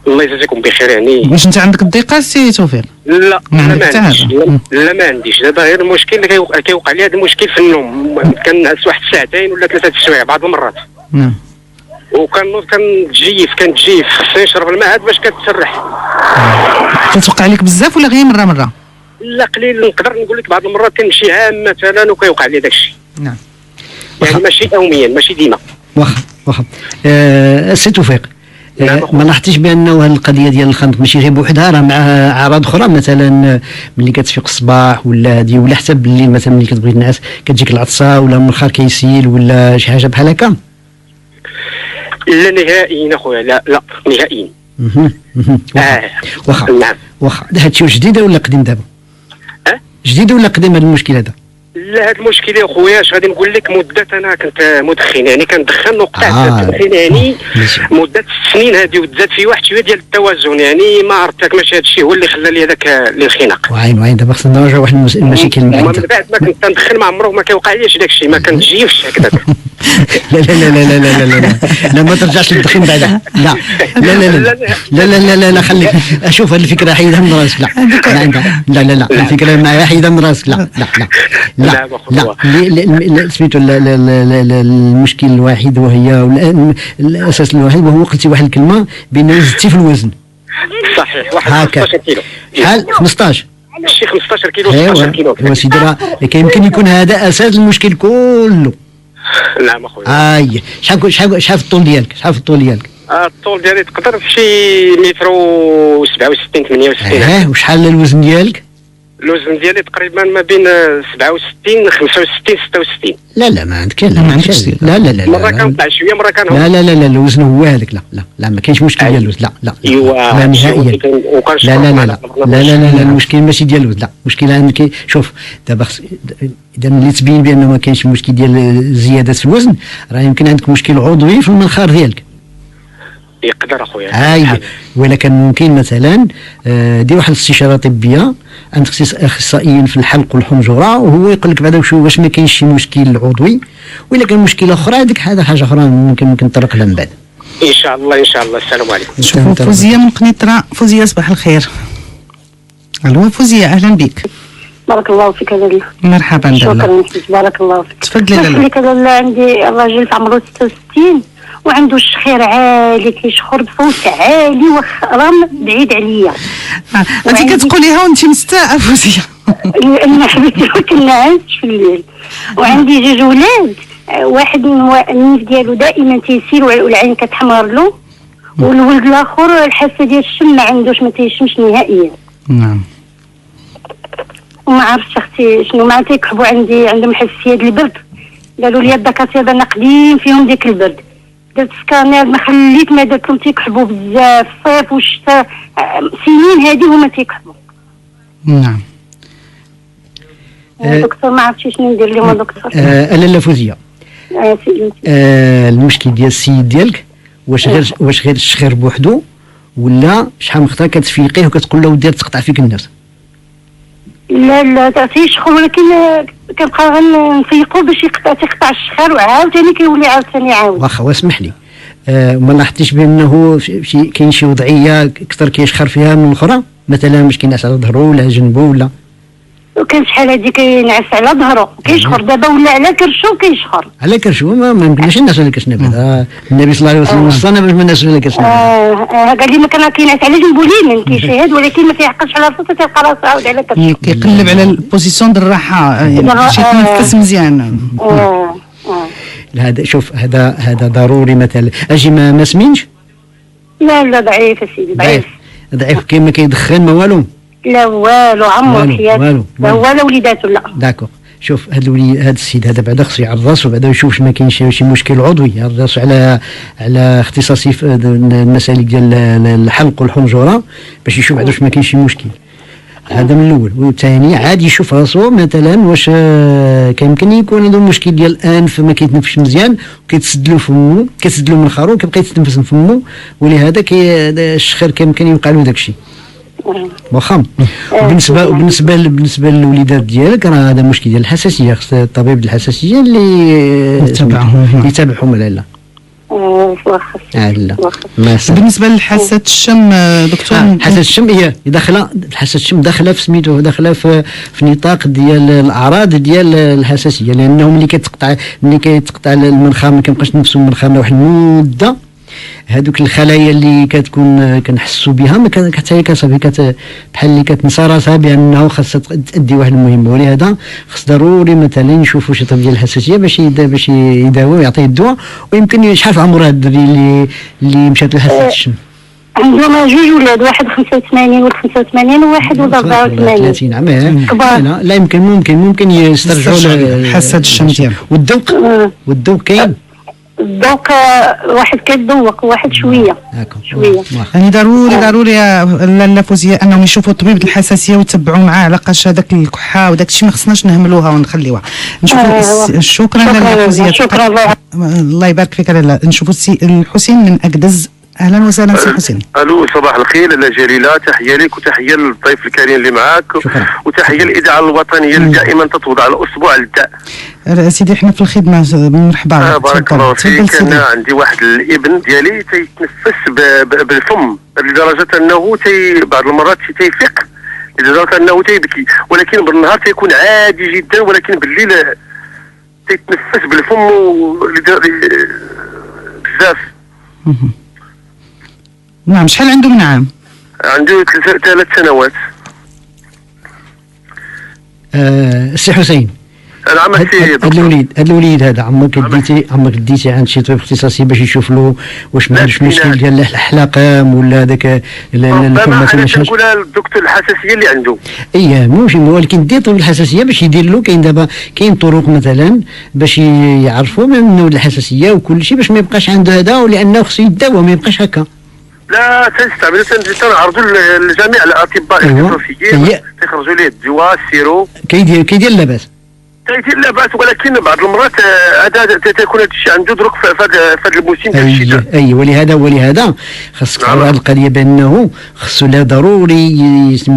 Speaker 6: الله يجازيكم بخير. يعني
Speaker 1: واش انت عندك الضيقه سي توفيق؟
Speaker 6: لا ما عنديش دابا، غير المشكل كيوقع لي هذا المشكل في النوم، كنعس واحد 2 ولا 3 السوايع بعض المرات.
Speaker 1: نعم.
Speaker 6: وكنوض كنتجيف خصني نشرب الماء باش كتسرح.
Speaker 1: كتوقع لك بزاف ولا غير مره؟
Speaker 6: لا قليل، نقدر نقول لك بعض المرات كنمشي عام مثلا وكيوقع لي داك الشيء.
Speaker 1: نعم.
Speaker 6: يعني ماشي يوميا ماشي ديما.
Speaker 2: واخا سي توفيق، ما لاحظتيش بانه هذه القضيه ديال الخنق ماشي غير بوحدها، راه معها اعراض اخرى مثلا ملي كتفيق الصباح ولا هذه ولا حتى بالليل مثلا ملي كتبغي تنعس كتجيك العطسه ولا المخار كيسيل ولا شي حاجه بحال هكا؟
Speaker 6: لا نهائيا اخويا، لا نهائيا.
Speaker 2: واخا
Speaker 6: نعم.
Speaker 2: واخا هذا الشيء جديده ولا قديم دابا؟ جديد ولا قديم هذا المشكل هذا؟
Speaker 6: لا هذا المشكل يا خويا اش غادي نقول لك، مده انا كنت مدخن، يعني كندخن وقطعت التدخين يعني مده 6 سنين هذه، وتزاد في واحد شويه ديال التوازن، يعني ما عرفتك ماشي هذا الشيء هو اللي خلى لي هذاك الانخناق.
Speaker 2: وعين دابا خصنا نرجعوا واحد المشاكل
Speaker 6: من بعد ما كنت ندخن ما عمره ما كيوقع ليش داك الشيء، ما كنتجيفش هكذاك.
Speaker 2: لا لا لا لا لا لا لا لا ما ترجعش للدخين بعدا. لا لا لا لا لا لا لا لا خليك اشوف هذه الفكره حيدها من راسك. لا لا لا لا الفكره معايا حيدها من راسك. لا لا لا لا سميتو المشكل الواحد وهي الاساس الواحد وهو قلتي واحد الكلمه بان زدتي في الوزن.
Speaker 6: صحيح، واحد 15 كيلو.
Speaker 2: شحال 15؟
Speaker 6: شي 15 كيلو 16 كيلو.
Speaker 2: ايوا سيدي راه كيمكن يكون هذا اساس المشكل كله.
Speaker 6: نعم اخويا.
Speaker 2: شحال في الطول ديالك؟
Speaker 6: الطول ديالي تقدر في شي متر و 67 68.
Speaker 2: وشحال الوزن ديالك؟
Speaker 6: الوزن ديالي تقريبا ما بين 67 65 66.
Speaker 2: لا ما عندك
Speaker 1: ما عندكش.
Speaker 2: لا
Speaker 6: مره كنطلع شويه مره كنهبط.
Speaker 2: لا الوزن هو هذاك. لا ما كاينش مشكل ديال الوزن. لا
Speaker 6: ايوا
Speaker 2: نهائيا. لا المشكل ماشي ديال الوزن. لا المشكل عندك شوف دابا اذا اللي تبين بانه ما كاينش مشكل ديال زياده في الوزن راه يمكن عندك مشكل عضوي في المنخار ديالك.
Speaker 6: يقدر اخويا.
Speaker 2: ايوا ولكن ممكن مثلا دير واحد الاستشاره طبيه عند اخصائيين في الحلق والحنجره وهو يقول لك بعدا واش ما كاينش شي مشكل عضوي ولا كان مشكله اخرى هذا حاجه اخرى ممكن نطرق لها من بعد.
Speaker 6: ان شاء الله السلام عليكم.
Speaker 1: شوفوا فوزيه من قنيطره. فوزيه صباح الخير. الو فوزيه اهلا بك.
Speaker 7: بارك الله فيك لاله.
Speaker 1: مرحبا لاله.
Speaker 7: شكرا بارك الله فيك.
Speaker 1: تفضلي لاله.
Speaker 7: لك لاله عندي الراجل في عمره 66 وعنده الشخير عالي كيشخر بصوت عالي راه بعيد عليا.
Speaker 1: انت كتقوليها وانت مستاءه فوزيه.
Speaker 7: لان حبيبتي كنا عايش في الليل وعندي جوج ولاد واحد النيف ديالو دائما تيسير والعين كتحمر له والولد الاخر الحاسه ديال الشم ما عندوش ما تيشمش نهائيا.
Speaker 1: نعم.
Speaker 7: وما عرفتش اختي شنو ما تيكحبوا عندهم حساسيه ديال البرد. قالوا لي الدكاتره انا قديم فيهم ديك البرد. درت سكانير ما خليت ما درت لهم تيكحبوا بزاف الصيف والشتاء سنين هذه هما تيكحبوا.
Speaker 1: نعم.
Speaker 7: دكتور ما عرفتش شنو ندير لهم دكتور.
Speaker 2: لا فوزيه.
Speaker 7: سيدي.
Speaker 2: المشكل ديال السيد ديالك واش غير الشخير بوحدو ولا شحال من خطره كتفيقيه وكتقول له ودي تقطع فيك الناس؟
Speaker 7: لا تيشخر ولكن كنبقى غنفيقو باش تيقطع الشخير وعاوتاني كيولي عاوتاني يعاود.
Speaker 2: واخا واسمح لي ما لاحظتيش بانه كاين شي وضعيه اكثر كيشخر فيها من الاخرى مثلا باش كينعس على ظهره ولا جنبه ولا؟
Speaker 7: وكان شحال هادي كينعس على ظهره كيشخر دابا ولا على كرشو كيشخر.
Speaker 2: على كرشو ما يمكنش الناس على كرشنا بعدا النبي صلى الله عليه وسلم وصانا باش ما الناس على كرشنا.
Speaker 7: قال لي ما كان كينعس على جنبو اليمين كيشاهد ولكن ما كيعقلش على راسو تيلقى راسو عاود على كرشو.
Speaker 1: كيقلب على البوزيسيون ديال الراحه يعني باش يتنفس مزيان.
Speaker 2: هذا شوف هذا ضروري مثلا اجي ما سمينش.
Speaker 7: لا ضعيف سيدي
Speaker 2: ضعيف كاين ما كيدخن ما والو.
Speaker 7: لا والو عمرو حياتي لا ولا وليداتو لا.
Speaker 2: داكور شوف هذا السيد هذا بعدا خصو يعرض راسو بعدا يشوف ما كاينش شي مشكل عضوي يعرض راسو على اختصاصي في المسالك ديال الحلق والحنجره باش يشوف بعدا واش ما كاينش شي مشكل. هذا من الاول. والثاني عادي يشوف راسو مثلا واش كيمكن يكون عنده مشكل ديال الانف ما كيتنفسش مزيان وكيتسد له فمو كيتسد له منخارو كيبقى يتنفس من فمو ولهذا الشخير كيمكن يوقع له داكشي. واخا بالنسبه للوليدات ديالك راه هذا مشكل ديال الحساسيه خص الطبيب ديال الحساسيه اللي يتابعهم لا. لا
Speaker 1: بالنسبه لحاسه الشم دكتور.
Speaker 2: حاسه الشم هي داخله حاسه الشم داخله في سميتو داخله في نطاق ديال الاعراض ديال الحساسيه لانه ملي كيتقطع المنخار ما كيبقاش نفسو المنخار واحد المده هذوك الخلايا اللي كتكون كنحسوا بها ما حتى هي كتصافي بحال اللي كتنسى راسها بانه خاصها تأدي واحد المهمه ولهذا خص ضروري مثلا يشوفوا شي طبيب ديال الحساسيه باش يداوي ويعطيه الدواء. ويمكن شحال في عمر هذا الدري اللي مشات له حاسه الشم؟
Speaker 7: عندهم جوج ولاد واحد 85 و 85 وواحد 84
Speaker 2: عام كبار. لا ممكن يسترجعوا
Speaker 1: حاسه الشم ديالهم.
Speaker 2: والذوق كاين
Speaker 7: الذوق واحد كيتذوق وواحد شويه.
Speaker 1: يعني ضروري لا فوزيه انهم يشوفوا طبيب الحساسيه ويتبعوا معاه علاقاش هذاك الكحه وداك الشيء ما خصناش نهملوها ونخليوها. نشوفوا شكرا لاله فوزيه.
Speaker 7: شكرا
Speaker 1: الله يبارك فيك لاله. نشوفوا السي الحسين من اقدز. اهلا وسهلا سي حسين.
Speaker 4: الو صباح الخير لاله جليله. تحيه لك وتحيه للضيف الكريم اللي معاك وتحيه للاذاعه الوطنيه اللي دائما تتوضع على اسبوع الداء.
Speaker 1: سيدي احنا في الخدمه مرحبا.
Speaker 4: بارك الله فيك. انا عندي واحد الابن ديالي تيتنفس بالفم لدرجه انه بعض المرات تيفيق لدرجه انه تيبكي ولكن بالنهار تيكون عادي جدا ولكن بالليل تيتنفس بالفم بزاف.
Speaker 1: نعم. شحال عنده من عام؟
Speaker 4: عنده 3 سنوات.
Speaker 2: السي حسين
Speaker 4: العمل فيه
Speaker 2: هذا الوليد هذا عمرك ديتي عند شي طبيب اختصاصي باش يشوف له واش ما عندوش مشكل ديال الحلاقه ولا هذاك
Speaker 4: انا تنقولها للدكتور الحساسيه اللي عنده.
Speaker 2: ماشي، ولكن دير طبيب الحساسيه باش يدير له. كاين دابا طرق مثلا باش يعرفوا من نوع الحساسيه وكل شيء باش ما يبقاش عنده هذا، ولانه خصو يداوى ما يبقاش هكا.
Speaker 4: لا تنستعملوا تنعرضوا لجميع الاطباء الاختصاصيين تيخرجوا ليه الدواء السيرو
Speaker 2: كيدير لاباس
Speaker 4: ولكن بعض المرات هذا تكون هذا الشيء عنده دروك في هذا الموسم ديال الشتاء.
Speaker 2: ولهذا خاصك تعرف هذه القضيه بانه خصو لا ضروري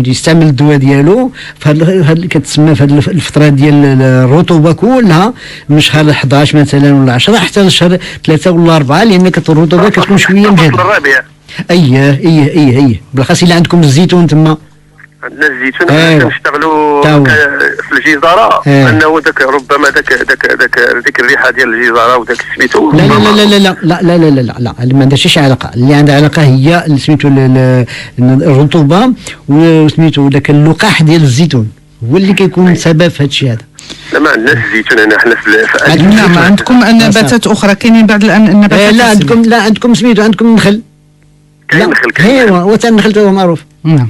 Speaker 2: يستعمل الدواء ديالو في كتسمى في الفتره ديال الرطوبه كلها، من شهر 11 مثلا ولا 10 حتى لشهر 3 ولا 4، لان الرطوبه كتكون شويه مجهده.
Speaker 4: الربيع
Speaker 2: بالخاص الا عندكم الزيتون تما.
Speaker 4: عندنا الزيتون كنشتغلوا في الجزاره انه ربما ديك الريحه ديال الجزاره وداك سميتو.
Speaker 2: لا ما عندهاش شي علاقه. اللي عندها علاقه هي سميتو الرطوبه وسميتو داك اللقاح ديال الزيتون هو اللي كيكون سبب في هذا الشيء هذا.
Speaker 4: لا ما عندناش الزيتون حنا في
Speaker 1: نعم. عندكم نباتات اخرى كاينين بعض النباتات؟
Speaker 2: عندكم سميتو عندكم النخل.
Speaker 4: كاين النخل
Speaker 2: ايوا النخل هو معروف.
Speaker 1: نعم.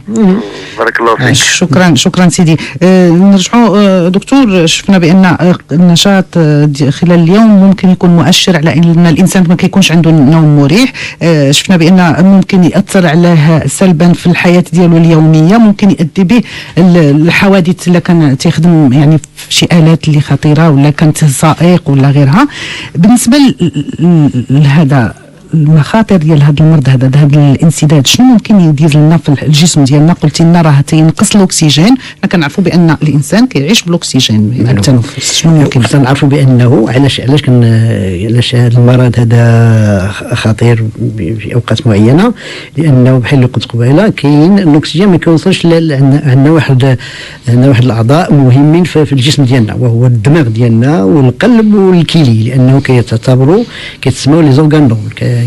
Speaker 4: بارك الله فيك.
Speaker 1: شكرا سيدي. نرجعوا دكتور، شفنا بان النشاط خلال اليوم ممكن يكون مؤشر على ان الانسان ما كيكونش عنده نوم مريح. شفنا بان ممكن ياثر عليه سلبا في الحياه ديالو اليوميه، ممكن يؤدي به الحوادث الا كان تيخدم يعني في شي الات اللي خطيره ولا كانت سائق ولا غيرها. بالنسبه لهذا المخاطر ديال هذا المرض هذا الانسداد، شنو ممكن يدير لنا في الجسم ديالنا؟ قلتي لنا راه تينقص الاكسجين، حنا كنعرفوا بان الانسان كيعيش بالاكسجين التنفس. شنو ممكن
Speaker 2: نعرفوا بانه علاش هذا المرض هذا خطير في اوقات معينه؟ لانه بحال اللي قلت قبيله كاين الاكسجين ما كيوصلش. عندنا واحد الاعضاء مهمين في الجسم ديالنا، وهو الدماغ ديالنا والقلب والكلي، لانه كيتعتبروا كيتسموا لي زورغانو.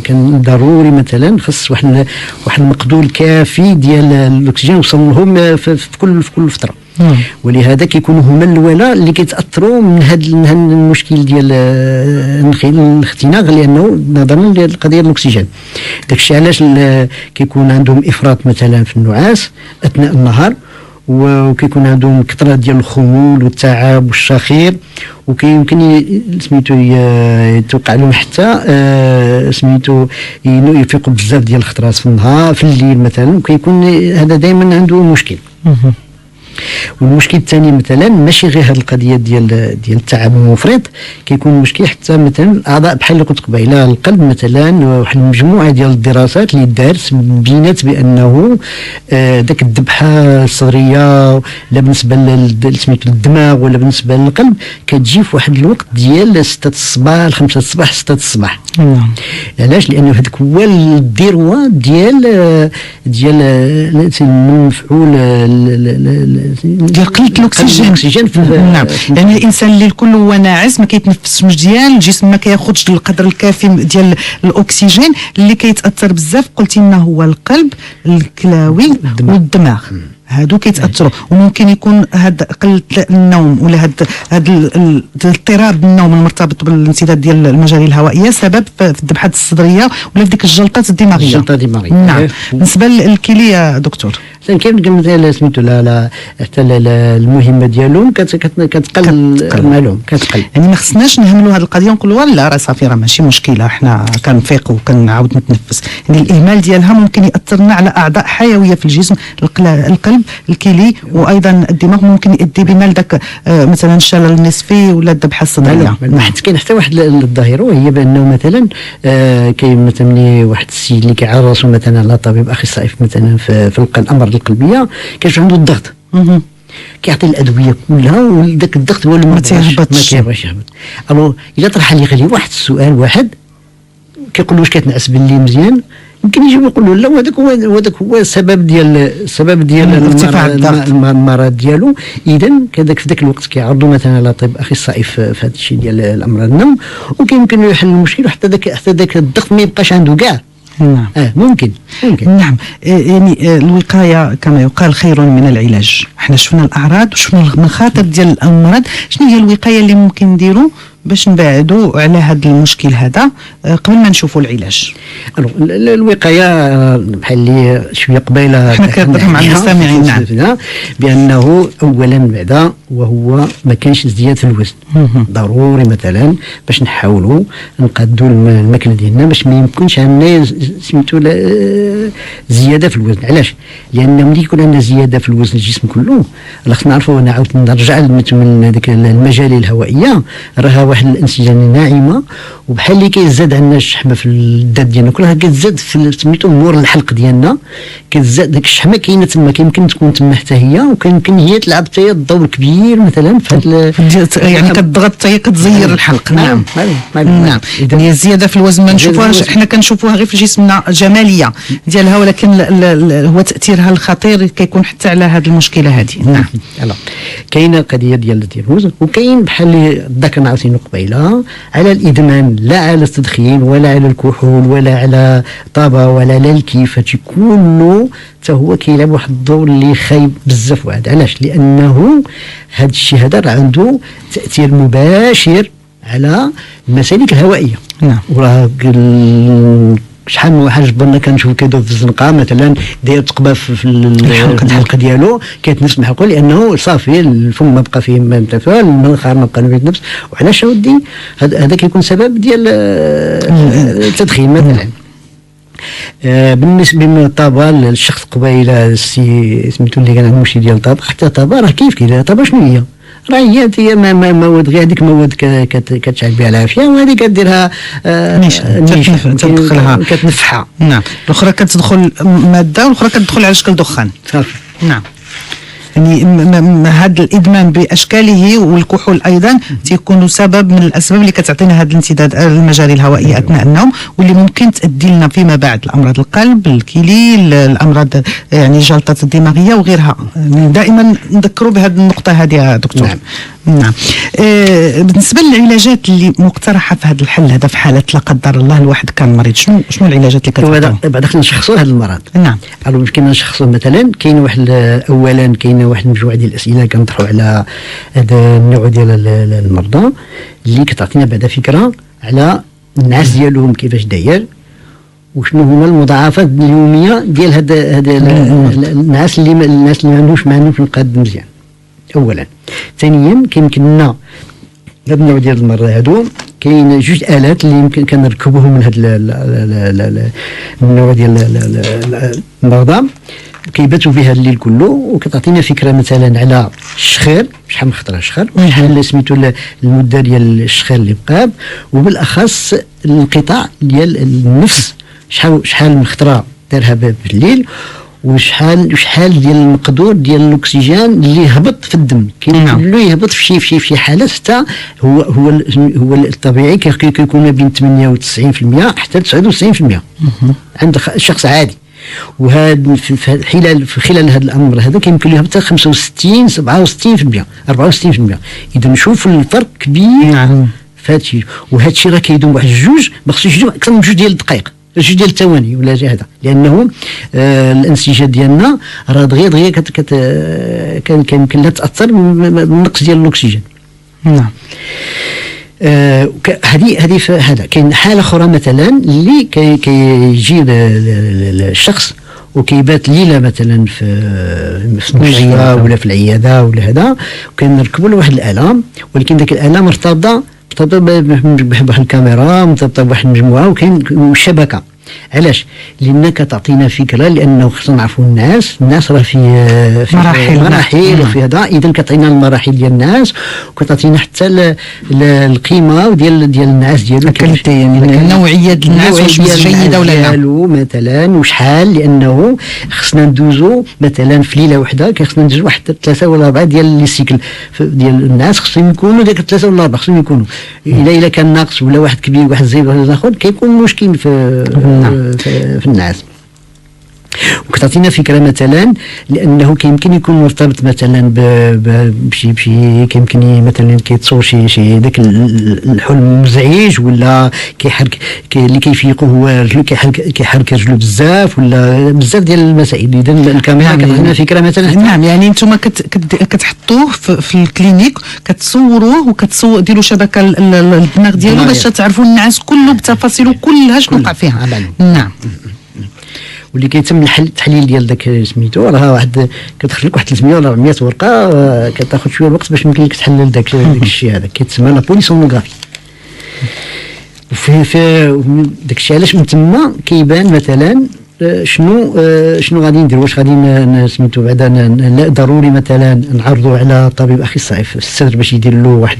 Speaker 2: كان ضروري مثلا خص واحد المقدور كافي ديال الاكسجين يوصل لهم في كل فتره. ولهذا كيكونوا هما الاولى اللي كيتاثروا من هذا المشكل ديال الاختناق، لانه نظرا للقضيه الاكسجين. داكشي علاش كيكون عندهم افراط مثلا في النعاس اثناء النهار، وكيكون عندهم كثره ديال الخمول والتعب والشخير، وكيمكن سميتو يتوقع لهم حتى سميتو يفيقوا بزاف ديال الخطرات في النهار في الليل مثلا، وكيكون هذا دائما عنده مشكل. والمشكل الثاني مثلا ماشي غير هذه القضيه ديال التعب المفرط، كيكون مشكل حتى مثلا الاعضاء بحال اللي قلت قبيله القلب مثلا. واحد المجموعه ديال الدراسات اللي دارت بينات بانه ذاك الذبحه الصدريه لا بالنسبه سميتو للدماغ ولا بالنسبه للقلب كتجي في واحد الوقت ديال 6 الصباح 5 الصباح 6 الصباح. علاش؟ لانه هذاك هو الذروه ديال المفعول
Speaker 1: ديال قله الاكسجين. نعم. يعني الانسان اللي الكل هو ناعس ما كيتنفسش مزيان، الجسم ما كياخذش القدر الكافي ديال الاكسجين، اللي كيتاثر بزاف قلتي لنا هو القلب الكلاوي والدماغ. هادو كيتاثروا، وممكن يكون هاد قله النوم ولا هاد اضطراب النوم المرتبط بالانسداد ديال المجاري الهوائيه سبب في الذبحات الصدريه ولا في ديك الجلطات الدماغيه. نعم. بالنسبه للكلى يا دكتور،
Speaker 2: كاين مثلا سميتو لا حتى المهمه ديالهم كتقل مالهم كتقل.
Speaker 1: يعني ما خصناش نهملوا هذه القضيه ونقولوا لا راه صافي راه ماشي مشكله، حنا كنفيق وكنعاود نتنفس. يعني الاهمال ديالها ممكن ياثر لنا على اعضاء حيويه في الجسم، القلب الكلي وايضا الدماغ، ممكن يؤدي بنا لذاك مثلا الشلل النصفي ولا الذبحه الصدريه.
Speaker 2: ما حتى كاين حتى واحد الظاهره وهي بانه مثلا كاين مثلا واحد السيد اللي كيعرسوا مثلا على طبيب اخصائي مثلا في الامراض القلبيه، كيجي عنده الضغط كيعطي الادويه كلها وذاك الضغط هو اللي ما كيهبطش يهبط. الو الا طرح لي غير واحد السؤال واحد كيقول له واش كتنعس بالليل مزيان، يمكن يجيب يقول له لا وهذاك هو السبب ديال
Speaker 1: ارتفاع الضغط
Speaker 2: المرض ديالو. اذا كذاك في ذاك الوقت كيعرضوا مثلا على طبيب اخصائي في هذا الشيء ديال الامراض النوم، وكيمكن له يحل المشكل وحتى ذاك الضغط ما يبقاش عنده كاع.
Speaker 1: نعم.
Speaker 2: ممكن.
Speaker 1: نعم. يعني الوقايه كما يقال خير من العلاج. حنا شفنا الاعراض وشفنا المخاطر ديال المرض، شنو هي الوقايه اللي ممكن نديروا باش نبعدوا على هذا المشكل هذا قبل ما نشوفوا العلاج؟
Speaker 2: الوقايه بحال اللي شويه قبيله
Speaker 1: حنا كنهضروا مع المستمعين. نعم.
Speaker 2: بانه اولا بعدا وهو ما كانش زياده الوزن. ضروري مثلا باش نحاولوا نقادوا الماكله ديالنا باش ما يمكنش عندنا سميتو زياده في الوزن. علاش؟ لان ملي يكون عندنا زياده في الوزن الجسم كله خصنا نعرفوا، انا عاود نرجع من ديك المجال الهوائيه، راها واحد الانسجه ناعمه، وبحال اللي كيزاد عندنا الشحمه في الدات ديالنا كلها كتزاد في سميتو مور الحلق ديالنا، كتزاد ديك الشحمه كاينه تما، كيمكن تكون تما حتى هي، وكيمكن هي تلعب حتى هي الدور كبير مثلا في هذا
Speaker 1: يعني كتضغط حتى هي كتزير الحلق. نعم. نعم. يعني الزياده في الوزن ما نشوفوهاش، حنا كنشوفوها غير في جسمنا جماليه ديالها، ولكن هو تاثيرها الخطير كيكون حتى على هذه المشكله هذه. نعم.
Speaker 2: كاينه القضيه ديال الوزن، وكاين بحال اللي ذكرنا عاوتاني قبيله على الادمان، لا على التدخين ولا على الكحول ولا على طابه ولا على الكيف، هادشي كله حتى هو كيلعب واحد الدور اللي خايب بزاف واحد. علاش؟ لانه هذا الشيء هذا راه عنده تاثير مباشر على المسالك الهوائيه.
Speaker 1: نعم.
Speaker 2: وراه شحال من واحد جبرنا كنشوف كيدوز في الزنقه مثلا داير تقبه في الحلقه ديالو كيتنفس من حلقه، لانه صافي الفم ما بقى فيه ما انتفع، المنخار ما بقى فيه النفس. وعلاش اودي هذا كيكون سبب ديال التدخين مثلا. بالنسبه للطابه، الشخص قبيله سميتو اللي كان عنده مشكل ديال الطابه، حتى الطابه راه كيف الطابه شنو هي؟ راه هي مواد، غير هذيك المواد كتشعل بها العافيه، وهذه كديرها
Speaker 1: تدخلها
Speaker 2: كتنفحها.
Speaker 1: نعم. الاخرى كتدخل ماده والاخرى كتدخل على شكل دخان.
Speaker 2: صافي.
Speaker 1: نعم. يعني هذا الادمان باشكاله والكحول ايضا تيكونوا سبب من الاسباب اللي كتعطينا هذا الانسداد المجاري الهوائيه اثناء النوم، واللي ممكن تؤدي لنا فيما بعد الامراض القلب، الكلي، الامراض يعني الجلطات الدماغيه وغيرها. دائما نذكروا بهذه النقطه هذه يا دكتور.
Speaker 2: نعم.
Speaker 1: نعم. بالنسبه للعلاجات اللي مقترحه في هذا الحل هذا، في حاله لا قدر الله الواحد كان مريض، شنو العلاجات اللي كتعطيو؟
Speaker 2: بعد خلينا نشخصوا هذا المرض.
Speaker 1: نعم.
Speaker 2: يمكن نشخصوا مثلا، كاين واحد اولا كاينه واحد المجموعه ديال الاسئله كنطرحوا على هذا النوع ديال المرضى اللي كتعطينا بعدا فكره على النعاس ديالهم كيفاش داير، وشنو هما المضاعفات اليوميه ديال هذا النعاس اللي الناس اللي ما عندهمش القاد مزيان. اولا. ثانيا كيمكن لنا هذا النوع ديال المرضى هادو كاين جوج الات اللي يمكن كنركبوهم من هذا النوع ديال المرضى كيباتوا فيها الليل كله، وكتعطينا فكره مثلا على الشخير، شحال من خطره الشخير، وشحال سميتو المده ديال الشخير اللي بقى، وبالاخص الانقطاع ديال النفس، شحال من خطره دارها بالليل، وشحال ديال المقدور ديال الاكسجين اللي يهبط في الدم، كله يهبط في شي حالات حتى هو الطبيعي كيكون ما بين 98% حتى 99% عند الشخص عادي. وهذا في خلال هذا الامر هذا كيمكن له حتى 65 67% 64%. اذا نشوف الفرق كبير.
Speaker 1: نعم.
Speaker 2: في هذا الشيء، وهذا الشيء راه كيدوم واحد الجوج، ما خصوش يدوم اكثر من 2 ديال الدقائق، 2 ديال الثواني ولا هذا، لانه الانسجه ديالنا راه دغيا كيمكن لها تاثر بالنقص ديال الاكسجين.
Speaker 1: نعم.
Speaker 2: هذه هذا. كاين حاله اخرى مثلا اللي كيجي الشخص وكيبات ليله مثلا في المستشفى ولا في العياده ولا هذا، وكنركبوا له واحد الاله، ولكن ذاك الاله مرتبطه بواحد الكاميرا، مرتبطه بواحد المجموعه، وكاين شبكه. علاش؟ لان كتعطينا فكره، لانه خصنا نعرفوا الناس راه في مراحل وفي هذا، اذا كتعطينا المراحل ديال الناس، وكتعطينا حتى القيمه ديال الناس ديالو،
Speaker 1: يعني النوعيه ديال الناس واش جيده ولا لا
Speaker 2: مثلا، وشحال، لانه خصنا ندوزو مثلا في ليله واحده خصنا ندوزو واحد 3 ولا 4 ديال لي سيكل ديال الناس، خصهم يكونوا ديك 3 ولا 4 خصهم يكونوا. الا كان ناقص ولا واحد كبير واحد زايد واحد اخر كيكون مشكل في الناس. وكتعطينا فكره مثلا لانه كيمكن يكون مرتبط مثلا بشي كيمكن مثلا كيتصور شي داك الحلم مزعج، ولا كيحرك اللي كيفيقو هو رجلو كيحرك رجلو بزاف، ولا بزاف ديال المسائل. اذا الكاميرا كتعطينا فكره مثلا.
Speaker 1: نعم، يعني انتم كتحطوه في الكلينيك، كتصوروه ديروا شبكه الدماغ ديالو باش تعرفوا النعاس كله بتفاصيله كلها شنو وقع فيها. نعم.
Speaker 2: واللي كيتم التحليل ديال داك سميتو راه واحد كتخرج لك واحد 300 ولا 400 ورقه، كتاخذ شويه الوقت باش يمكن لك تحلل داك الشيء هذا، كيتسمى لا بوليسونوغرافي. وفي داك الشيء علاش من تما كيبان مثلا شنو غادي ندير. واش غادي سميتو بعدا ضروري مثلا نعرضوا على طبيب اخصائي في الصدر باش يدير له واحد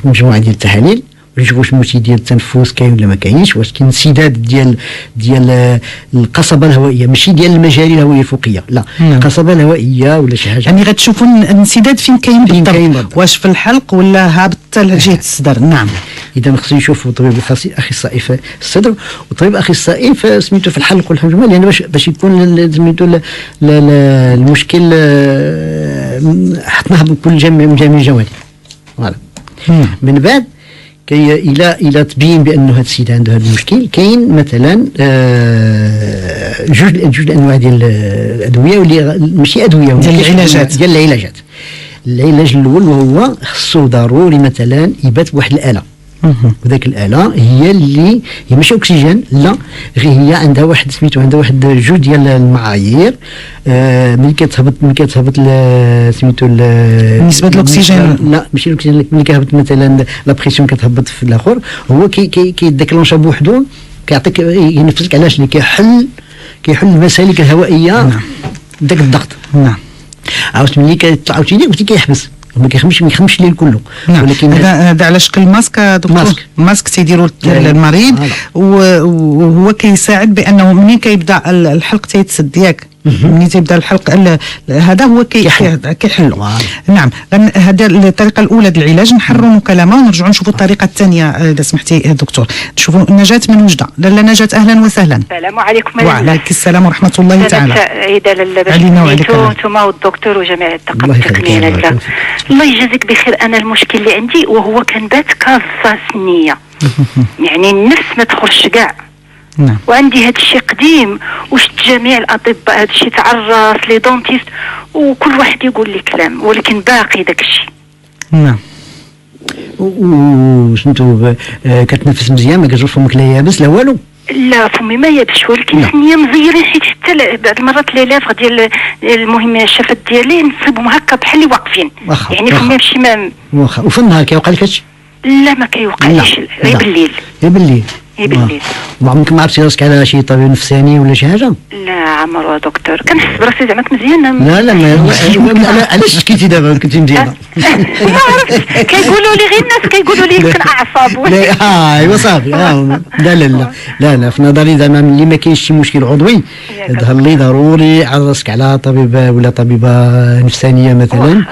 Speaker 2: المجموعه ديال التحاليل، نشوفوا واش المشكل ديال التنفس كاين ولا ما كاينش، واش كاين انسداد ديال القصبه الهوائيه، ماشي ديال المجاري الهوائيه الفوقيه، لا القصبه الهوائيه ولا شي حاجه.
Speaker 1: يعني غتشوفوا الانسداد فين كاين بالضبط، واش في الحلق ولا هابط لجهه الصدر. نعم.
Speaker 2: اذا خصو يشوفوا طبيب اخصائي في الصدر وطبيب اخصائي في سميتو في الحلق والحجمه، لان باش يكون سميتو المشكل حطناه بكل جميع الجوانب. فوالا. من بعد الى تبين بانه هذا السيد عنده هذا المشكل، كاين مثلا جوج انواع ديال الادويه، واللي ماشي ادويه، ديال العلاجات. العلاج الاول وهو خصو ضروري مثلا يبات بواحد الاله، وذاك الاله هي اللي هي ماشي اكسجين، لا غير هي عندها واحد سميتو، عندها واحد جوج ديال المعايير. ملي كتهبط سميتو
Speaker 1: نسبه الاكسجين،
Speaker 2: لا ماشي الاكسجين، ملي كيهبط مثلا لا بريسيون كتهبط في الاخر، هو كيديكلونشا بوحدو، كيعطيك ينفسك علاش اللي كيحل المسالك الهوائيه داك الضغط.
Speaker 1: نعم.
Speaker 2: عاوتاني ملي عاوتاني قلتي كيحبس، ما يخمش الليل كله.
Speaker 1: نعم. ولكن هذا على شكل ماسك دكتور، ماسك تيديروا للمريض، وهو كيساعد بانه منين كيبدا الحلق تيتسد ياك، منين تيبدا الحلق هذا هو كيحلو. نعم. هذه الطريقه الاولى ديال العلاج. نحرروا كلامه ونرجعوا نشوفوا الطريقه الثانيه اذا سمحتي دكتور. نشوفوا نجاة من وجده. لاله نجاة، اهلا وسهلا.
Speaker 8: السلام عليكم.
Speaker 1: وعليكم السلام ورحمه الله تعالى.
Speaker 8: عيد علينا وعليكم انتم والدكتور وجميع الطاقم التقنيه. الله يجازيك بخير. انا المشكل اللي عندي وهو كان بات كازا سنيه، يعني النفس ما تخرجش كاع.
Speaker 1: نعم.
Speaker 8: وعندي هذا الشيء قديم، وشت جميع الاطباء هذا الشيء تعرس لي دونتيست وكل واحد يقول لي كلام، ولكن باقي داك الشيء.
Speaker 1: نعم.
Speaker 2: وشنتو كتنفس مزيان، ما كتشوف فمك لا يابس لا والو؟
Speaker 8: لا فمي ما يابسش، ولكن سنيه مزيرين، حيت حتى بعض المرات لي لافغ ديال المهم الشفات ديالي نصيبهم هكا بحال اللي واقفين، يعني فمي ماشي ما
Speaker 2: واخا. وفي النهار كيوقع لك هادشي؟
Speaker 8: لا ما كيوقعليش، غير بالليل.
Speaker 2: غير بالليل.
Speaker 8: بالليل.
Speaker 2: ما عمرك ما عرفتي راسك على شي طبيب نفساني ولا شي حاجه؟
Speaker 8: لا عمرو دكتور، كنحس براسي زعما مزيانه.
Speaker 2: لا علاش شكيتي دابا كنتي مزيانه؟
Speaker 8: ما عرفتش، كيقولوا لي غير الناس كيقولوا لي يمكن اعصاب.
Speaker 2: ايوا صافي. لا في نظري زعما ملي ما كاينش شي مشكل عضوي ظهر لي ضروري عرسك على طبيب ولا طبيبه نفسانيه مثلا،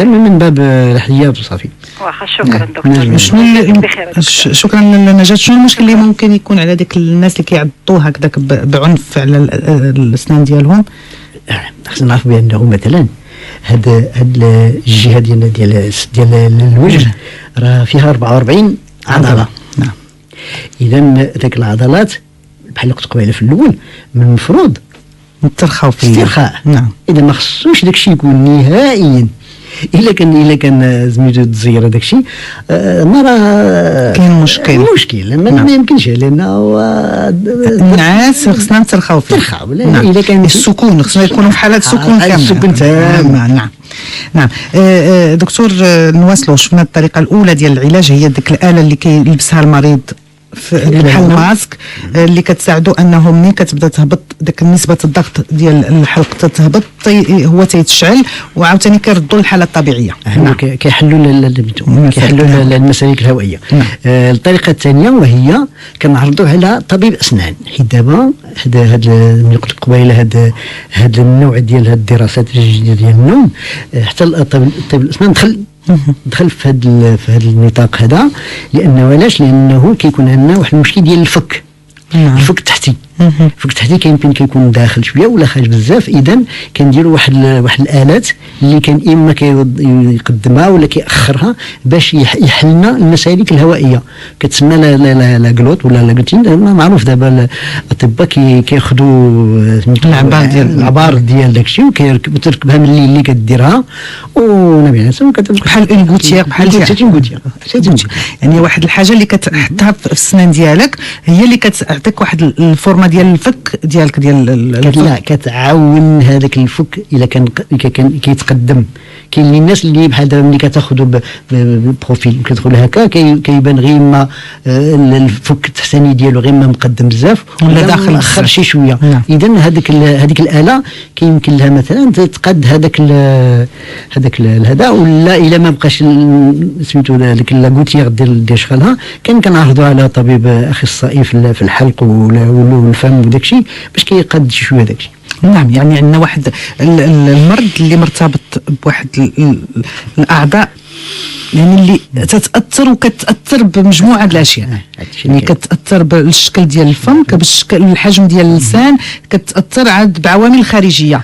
Speaker 2: من باب الاحتياط وصافي.
Speaker 8: واخا شكرا دكتور.
Speaker 1: شكرا لنجاة. شنو المشكل اللي ممكن يكون على ديك الناس اللي كيعضوا هكذاك بعنف على الاسنان ديالهم؟
Speaker 2: خصنا نعرف بانه مثلا هاد الجهه ديال الوجه راه فيها 44 عضله.
Speaker 1: نعم.
Speaker 2: اذا ذاك العضلات بحال اللي قلت قبيله في الاول من المفروض
Speaker 1: نترخاو فيه.
Speaker 2: استرخاء.
Speaker 1: نعم.
Speaker 2: اذا ما خصوش داك الشيء يكون نهائيا. الا كان زميلو تزير هذاك الشيء ما راه
Speaker 1: كاين
Speaker 2: مشكل ما يمكنش، لانه
Speaker 1: النعاس خصنا نترخاو فيه.
Speaker 2: نعم. الا كان
Speaker 1: السكون خصنا يكونوا في حاله سكون كامل.
Speaker 2: السكون تام.
Speaker 1: نعم. دكتور نواصلوا. شفنا الطريقه الاولى ديال العلاج هي ديك الاله اللي كيلبسها المريض بحال الماسك اللي كتساعدو انه ملي كتبدا تهبط ديك نسبه الضغط ديال الحلق تتهبط، هو تيتشعل وعاوتاني كيردوا للحاله الطبيعيه.
Speaker 2: كيحلوا المسالك الهوائيه. الطريقه الثانيه وهي كنعرضوا على طبيب اسنان، حيت دابا هذا ملي قلت قبيله هذا النوع ديال هذه الدراسات الجديده ديال النوم، حتى الطبيب الاسنان دخل في هذا النطاق هذا، لانه علاش؟ لانه كيكون عندنا واحد المشكل ديال الفك. الفك التحتي الفك التحتي كيمكن كيكون داخل شويه ولا خارج بزاف. اذا كنديروا واحد الالات اللي كان اما كيقدمها ولا كيأخرها باش يحلنا المسالك الهوائيه، كتسمى لا كلوت ولا لاكوتين. معروف دابا الاطباء كياخذوا العبار ديال داكشي وتركبها من اللي كديرها ونبيع
Speaker 1: بحال اون غوتيير، بحال يعني واحد الحاجه اللي كتحطها في السنان ديالك هي اللي كتعطيك واحد الفورمه ديال الفك ديالك
Speaker 2: لا كتعاون هذاك الفك الا كان كيتقدم. كاين الناس اللي بحال دابا ملي كتاخذوا بروفيل كتدخل هكا كيبان غير ما الفك التحتاني ديالو غير ما مقدم بزاف
Speaker 1: ولا داخل
Speaker 2: اخر شي شويه. اذا هذيك الاله كيمكن لها مثلا تقاد هذا ولا الا ما بقاش سميتو ديك لاكوتيير ديال شغلها كنعرضوا على طبيب اخصائي في الحلق والفم وداكشي باش كيقاد شويه داكشي.
Speaker 1: نعم، يعني عندنا واحد المرض اللي مرتبط بواحد الاعضاء يعني اللي تتاثر وكتاثر بمجموعه د الاشياء، يعني كتاثر بالشكل ديال الفم، بالشكل الحجم ديال اللسان، كتاثر عاد بعوامل خارجيه.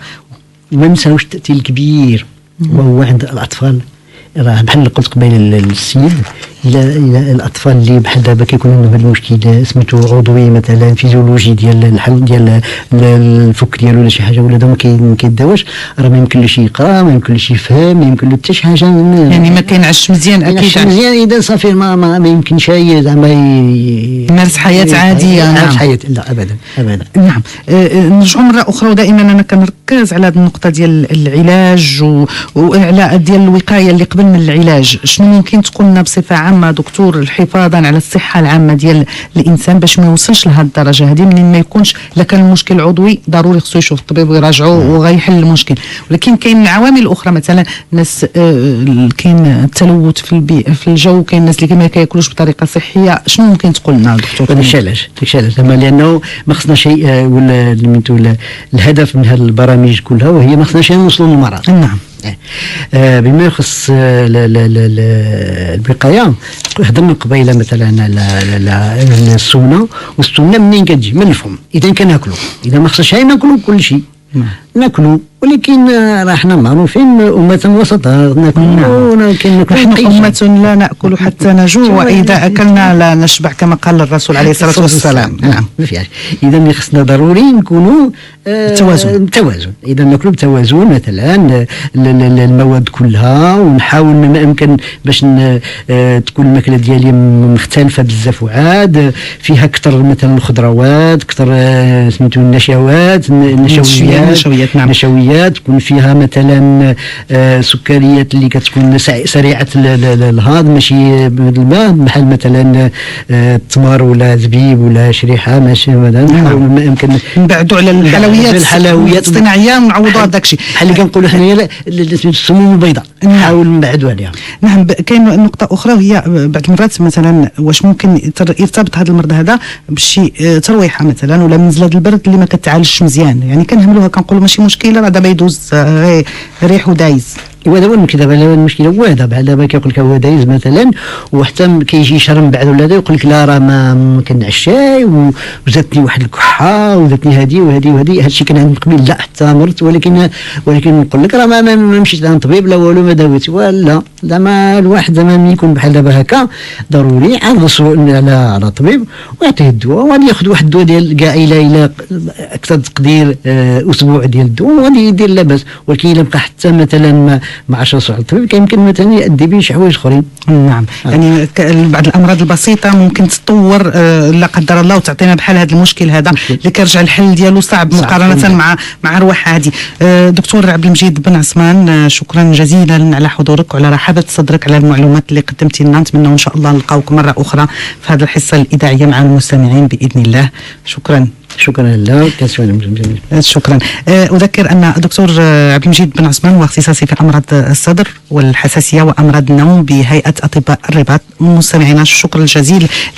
Speaker 2: وما ننساوش التاثير الكبير وهو عند الاطفال. راه بحال اللي قلت قبيله للسيد الى الاطفال اللي بحال دابا كيكون عندهم هذا المشكل سميتو عضوي مثلا فيزيولوجي ديال الحل ديال الفك ديالو ولا شي حاجه ولا ما كيداواش، راه ما يمكنلوش يقرا، ما يمكنلوش يفهم، ما يمكن له حتى شي حاجه،
Speaker 1: يعني ما كينعش مزيان اكيد
Speaker 2: مزيان. اذا صافي ما يمكنش زعما
Speaker 1: يمارس حياه عاديه.
Speaker 2: نعم حياه لا ابدا.
Speaker 1: نعم. نرجعوا مره اخرى، ودائما انا كنركز على هذه النقطه ديال العلاج وعلى ديال الوقايه اللي قبل من العلاج. شنو ممكن تقول لنا بصفه عامه دكتور حفاظا على الصحه العامه ديال الانسان باش ما يوصلش لهذه الدرجه هذه، منين ما يكونش الا كان المشكل عضوي ضروري خصو يشوف الطبيب ويراجعوه وغيحل المشكل، ولكن كاين عوامل اخرى مثلا ناس كاين التلوث في الجو، كاين الناس اللي ما كياكلوش بطريقه صحيه. شنو ممكن تقول لنا دكتور؟
Speaker 2: داكشي علاش لانه ما خصنا شيء ولا الهدف من هذه البرامج كلها وهي ما خصناش نوصلوا للمرض.
Speaker 1: نعم.
Speaker 2: بما يخص الوقايه هضرنا قبيله مثلا على السمنه، والسمنه منين كتجي؟ من الفم. اذا كناكلوا، اذا ما خصناش ناكلوا كل شيء ناكلوا، ولكن راه حنا معروفين أمة وسطا ناكلوا.
Speaker 1: نحن أمة لا نأكل حتى نجوع وإذا أكلنا لا نشبع كما قال الرسول عليه الصلاة والسلام.
Speaker 2: نعم ما فيهاش. إذا خصنا ضروري نكونوا توازن. إذا ناكلوا بتوازن مثلا المواد كلها، ونحاول ما أمكن باش تكون الماكلة ديالي مختلفة بزاف وعاد فيها أكثر مثلا الخضروات، أكثر سميتو النشويات، نشويات تكون فيها مثلا سكريات اللي كتكون سريعه الهضم، ماشي بالماء بحال مثلا التمر ولا زبيب ولا شريحه، ماشي مثلا نحاول ما يمكن
Speaker 1: نبعدوا على الحلويات الصناعيه ونعوضوا هذاك الشيء
Speaker 2: بحال اللي كنقولوا حنايا السموم البيضاء نحاول نبعدوا عليها.
Speaker 1: نعم. كاين نقطه اخرى وهي بعض المرات مثلا واش ممكن يرتبط هذا المرض هذا بشي ترويحه مثلا ولا نزله البرد اللي ما كتعالجش مزيان، يعني كنهملوها كنقولوا ماشي مشكله راه دابا يدوز ريح ودايز.
Speaker 2: هو دابا المشكله هو هذا بحال دابا كيقول لك هو دايز مثلا، وحتى كيجي شهر من بعد ولا هذا يقول لك لا راه ما كنعشاي وزادتني واحد الكحه وزادتني هذه وهذه هادشي كان عندي قبيل لا حتى مرت، ولكن نقول لك راه ما مشيت لعند طبيب لا والو ما داويت ولا زعما الواحد زعما ملي يكون بحال دابا هكا ضروري عرضوا على طبيب ويعطيه الدواء، وغادي ياخذ واحد الدواء ديال كاع الى اكثر تقدير اسبوع ديال الدواء وغادي يدير لاباس. ولكن الا بقى حتى مثلا ما عرفش على الطبيب كيمكن مثلا يؤدي به شي حوايج اخرين.
Speaker 1: نعم. يعني بعض الامراض البسيطه ممكن تتطور لا قدر الله وتعطينا بحال هذا المشكل هذا اللي كيرجع الحل ديالو صعب مقارنه مع ارواح عادي. دكتور عبد المجيد بن عثمان، شكرا جزيلا على حضورك وعلى رحابه صدرك على المعلومات اللي قدمتي لنا. نتمنى ان شاء الله نلقاوك مره اخرى في هذه الحصه الاذاعيه مع المستمعين باذن الله. شكرا
Speaker 2: لله.
Speaker 1: شكرا. أذكر أن الدكتور عبد المجيد بن عثمان هو اختصاصي في أمراض الصدر والحساسية وأمراض النوم بهيئة أطباء الرباط. مستمعينا الشكر الجزيل